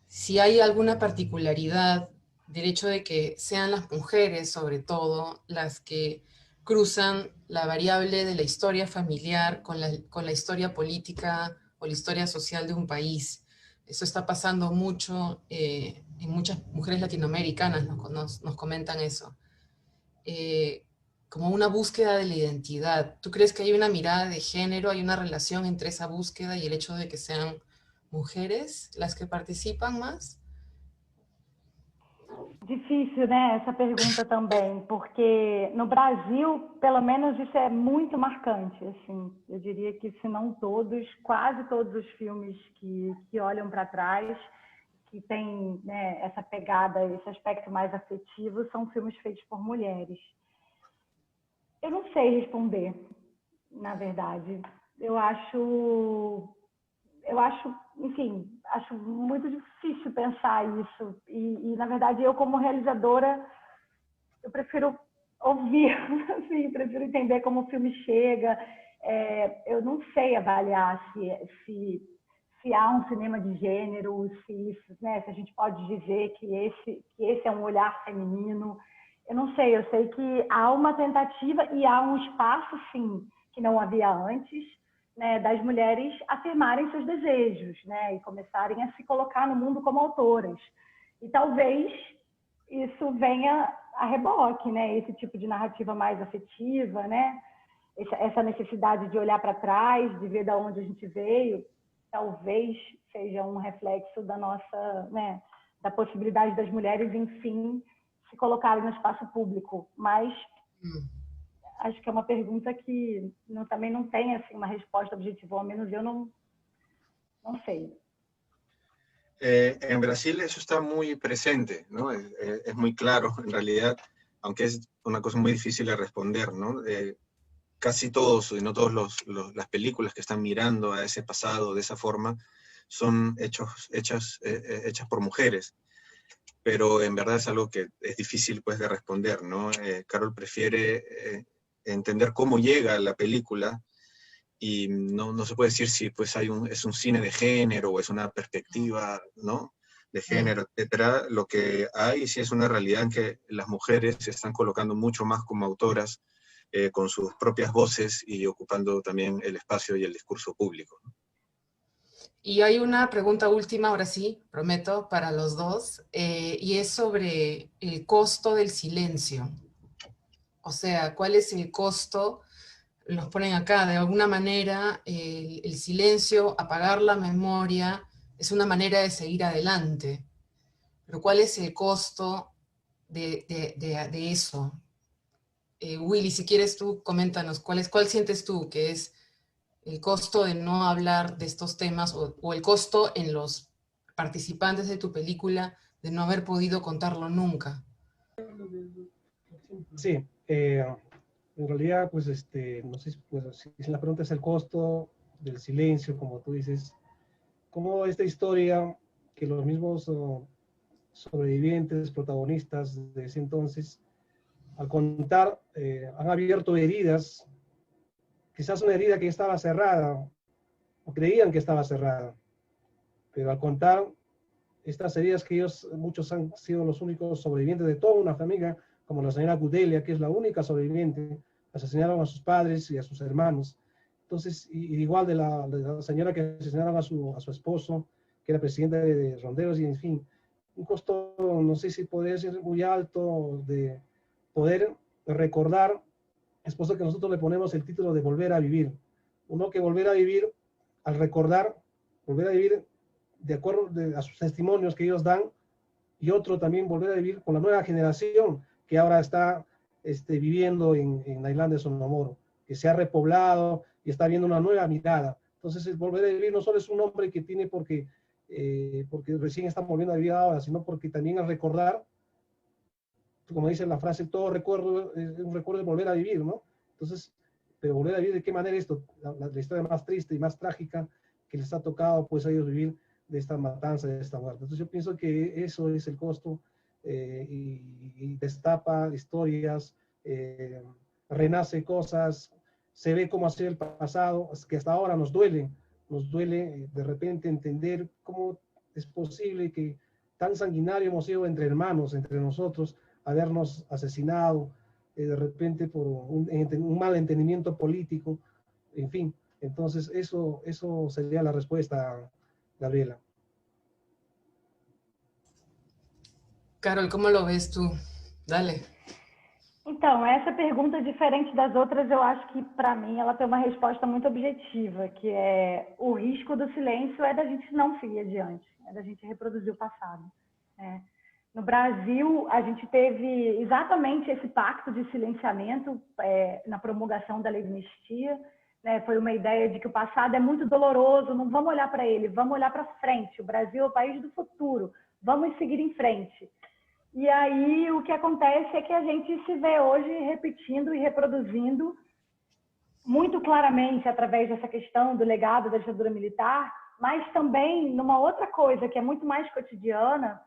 Si hay alguna particularidad del hecho de que sean las mujeres, sobre todo, las que cruzan la variable de la historia familiar con la historia política o la historia social de un país. Eso está pasando mucho en muchas mujeres latinoamericanas, nos comentan eso. Eh, como una búsqueda de la identidad. ¿Tú crees que hay una mirada de género, hay una relación entre esa búsqueda y el hecho de que sean mujeres las que participan más? Difícil, né, essa pergunta também, porque no Brasil, pelo menos isso é muito marcante, assim, eu diria que se não todos, quase todos os filmes que olham para trás, que tem, né, essa pegada, esse aspecto mais afetivo, são filmes feitos por mulheres. Eu não sei responder, na verdade. Eu acho, enfim, acho muito difícil pensar isso. E na verdade, eu como realizadora, eu prefiro ouvir, assim, prefiro entender como o filme chega. Eu não sei avaliar se há um cinema de gênero, né, se a gente pode dizer que esse é um olhar feminino. Eu não sei, eu sei que há uma tentativa e há um espaço, sim, que não havia antes, né, das mulheres afirmarem seus desejos, né, e começarem a se colocar no mundo como autoras. E talvez isso venha a reboque, né, esse tipo de narrativa mais afetiva, né, essa necessidade de olhar para trás, de ver de onde a gente veio, talvez seja um reflexo da nossa, né, da possibilidade das mulheres, enfim, se colocarem no espaço público. Mas acho que é uma pergunta que também não tem assim, uma resposta objetiva, ao menos eu não sei. En Brasil eso está muy presente, ¿no? Es muy claro, en realidad, aunque es una cosa muy difícil de responder, ¿no? Casi todos, y no todas las películas que están mirando a ese pasado de esa forma, son hechas por mujeres. Pero en verdad es algo que es difícil pues de responder, ¿no? Carol prefiere entender cómo llega la película y no se puede decir si pues es un cine de género o es una perspectiva, ¿no? De género, etcétera. Lo que hay sí es una realidad en que las mujeres se están colocando mucho más como autoras con sus propias voces y ocupando también el espacio y el discurso público, ¿no? Y hay una pregunta última, ahora sí, prometo, para los dos, y es sobre el costo del silencio. O sea, ¿cuál es el costo? Nos ponen acá, de alguna manera, el silencio, apagar la memoria, es una manera de seguir adelante. Pero ¿cuál es el costo de eso? Willy, si quieres tú, coméntanos, ¿cuál sientes tú que es el costo de no hablar de estos temas o el costo en los participantes de tu película de no haber podido contarlo nunca? Sí, En realidad, pues, no sé pues, si la pregunta es el costo del silencio, como tú dices, cómo esta historia que los mismos sobrevivientes, protagonistas de ese entonces, al contar, han abierto heridas, quizás una herida que estaba cerrada, o creían que estaba cerrada, pero al contar estas heridas que ellos, muchos han sido los únicos sobrevivientes de toda una familia, como la señora Gudelia, que es la única sobreviviente, asesinaron a sus padres y a sus hermanos. Entonces, y igual de la señora que asesinaron a su esposo, que era presidente de Ronderos, y en fin, un costo, no sé si podría ser muy alto, de poder recordar, es por eso que nosotros le ponemos el título de Volver a Vivir. Uno que volver a vivir, al recordar, volver a vivir de acuerdo a sus testimonios que ellos dan, y otro también volver a vivir con la nueva generación que ahora está viviendo en la isla de Sonomoro, que se ha repoblado y está viendo una nueva mirada. Entonces, el volver a vivir no solo es un nombre que tiene porque recién estamos volviendo a vivir ahora, sino porque también al recordar, como dice la frase, todo recuerdo es un recuerdo de volver a vivir, ¿no? Entonces, pero volver a vivir, ¿de qué manera esto? La historia más triste y más trágica que les ha tocado pues a ellos vivir de esta matanza, de esta muerte. Entonces yo pienso que eso es el costo, y destapa historias, renace cosas, se ve cómo ha sido el pasado, que hasta ahora nos duele de repente entender cómo es posible que tan sanguinario hemos sido entre hermanos, entre nosotros, habernos asesinado de repente por un mal entendimiento político, en fin. Entonces eso sería la respuesta, Gabriela. Carol, ¿cómo lo ves tú? Dale. Então, essa pergunta, diferente das outras, eu acho que, para mim, ela tem uma resposta muito objetiva, que é o risco do silêncio é da gente não seguir adiante, é da gente reproduzir o passado. Né? No Brasil, a gente teve exatamente esse pacto de silenciamento na promulgação da lei de anistia. Né? Foi uma ideia de que o passado é muito doloroso, não vamos olhar para ele, vamos olhar para frente. O Brasil é o país do futuro, vamos seguir em frente. E aí o que acontece é que a gente se vê hoje repetindo e reproduzindo muito claramente através dessa questão do legado da ditadura militar, mas também numa outra coisa que é muito mais cotidiana,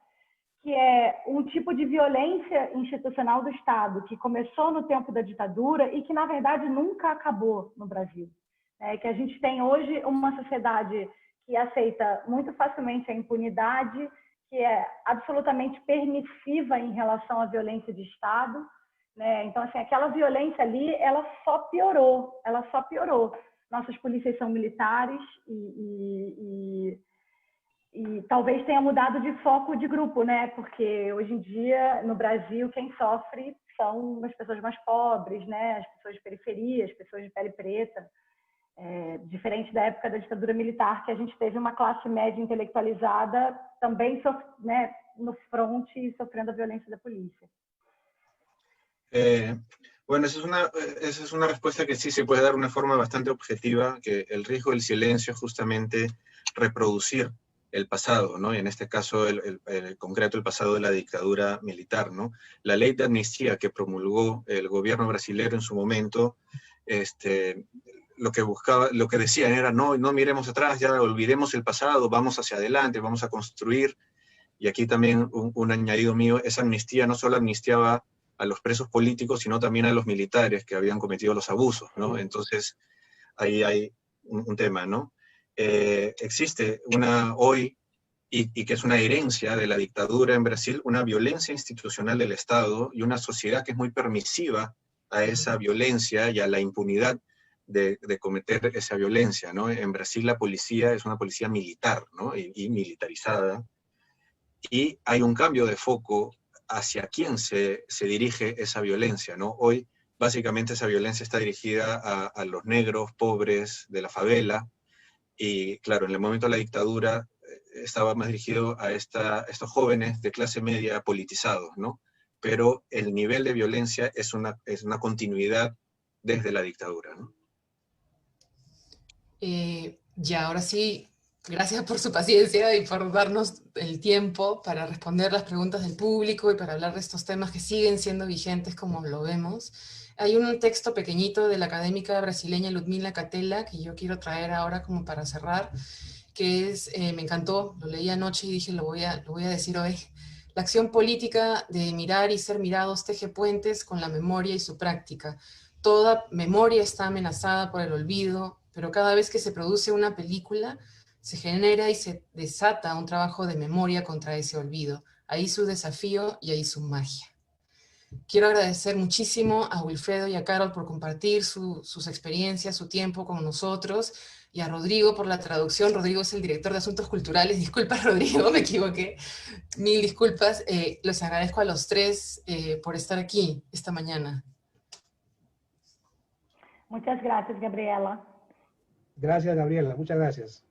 que é um tipo de violência institucional do Estado, que começou no tempo da ditadura e que, na verdade, nunca acabou no Brasil. É que a gente tem hoje uma sociedade que aceita muito facilmente a impunidade, que é absolutamente permissiva em relação à violência de Estado. Né? Então, assim, aquela violência ali, ela só piorou. Nossas polícias são militares e talvez tenha mudado de foco de grupo, né? Porque hoje em dia, no Brasil, quem sofre são as pessoas mais pobres, né? As pessoas de periferia, as pessoas de pele preta. Diferente da época da ditadura militar, que a gente teve uma classe média intelectualizada também né, no fronte e sofrendo a violência da polícia. Bueno, esa es una respuesta que sí se puede dar de una forma bastante objetiva, que el riesgo del silencio es justamente reproducir el pasado, ¿no? Y en este caso, el concreto, el pasado de la dictadura militar, ¿no? La ley de amnistía que promulgó el gobierno brasileño en su momento, lo que decían era no miremos atrás, ya olvidemos el pasado, vamos hacia adelante, vamos a construir. Y aquí también un añadido mío, esa amnistía no solo amnistiaba a los presos políticos, sino también a los militares que habían cometido los abusos, ¿no? Entonces, ahí hay un tema, ¿no? Existe hoy, y que es una herencia de la dictadura en Brasil, una violencia institucional del Estado y una sociedad que es muy permisiva a esa violencia y a la impunidad de cometer esa violencia, ¿no? En Brasil la policía es una policía militar, ¿no? y militarizada, y hay un cambio de foco hacia quién se dirige esa violencia, ¿no? Hoy, básicamente, esa violencia está dirigida a los negros, pobres, de la favela, y claro, en el momento de la dictadura estaba más dirigido a estos jóvenes de clase media politizados, ¿no? Pero el nivel de violencia es una continuidad desde la dictadura, ¿no? Ya, ahora sí, Gracias por su paciencia y por darnos el tiempo para responder las preguntas del público y para hablar de estos temas que siguen siendo vigentes como lo vemos. Hay un texto pequeñito de la académica brasileña Ludmila Catella que yo quiero traer ahora como para cerrar, que es, me encantó, lo leí anoche y dije lo voy a decir hoy. La acción política de mirar y ser mirados teje puentes con la memoria y su práctica. Toda memoria está amenazada por el olvido, pero cada vez que se produce una película, se genera y se desata un trabajo de memoria contra ese olvido. Ahí su desafío y ahí su magia. Quiero agradecer muchísimo a Wilfredo y a Carol por compartir sus experiencias, su tiempo con nosotros, y a Rodrigo por la traducción. Rodrigo es el director de Asuntos Culturales. Disculpa, Rodrigo, me equivoqué. Mil disculpas. Les agradezco a los tres por estar aquí esta mañana. Muchas gracias, Gabriela. Gracias, Gabriela. Muchas gracias.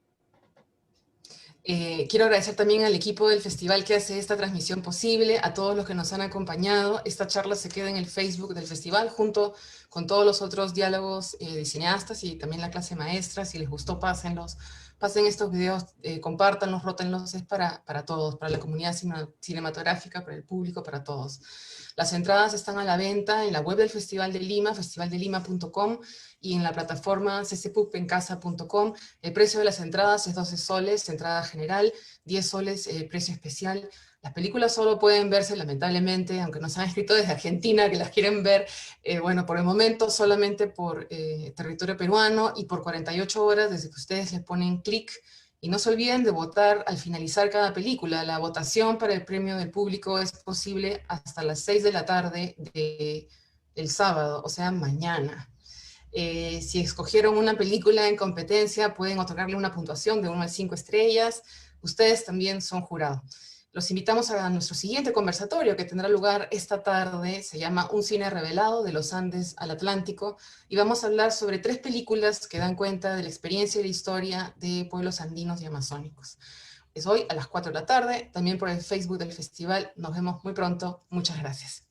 Quiero agradecer también al equipo del festival que hace esta transmisión posible, a todos los que nos han acompañado. Esta charla se queda en el Facebook del festival junto con todos los otros diálogos de cineastas y también la clase maestra. Si les gustó, pásenlos. Pasen estos videos, compártanlos, rótenlos. Es para todos, para la comunidad cinematográfica, para el público, para todos. Las entradas están a la venta en la web del Festival de Lima, festivaldelima.com, y en la plataforma ccpupencasa.com. El precio de las entradas es 12 soles, entrada general, 10 soles, precio especial. Las películas solo pueden verse, lamentablemente, aunque nos han escrito desde Argentina que las quieren ver, bueno, por el momento solamente por territorio peruano y por 48 horas desde que ustedes les ponen clic. Y no se olviden de votar al finalizar cada película. La votación para el premio del público es posible hasta las 6 de la tarde del sábado, o sea, mañana. Si escogieron una película en competencia, pueden otorgarle una puntuación de 1 a 5 estrellas. Ustedes también son jurado. Los invitamos a nuestro siguiente conversatorio que tendrá lugar esta tarde. Se llama Un cine revelado, de los Andes al Atlántico, y vamos a hablar sobre 3 películas que dan cuenta de la experiencia y la historia de pueblos andinos y amazónicos. Es hoy a las 4 de la tarde, también por el Facebook del festival. Nos vemos muy pronto. Muchas gracias.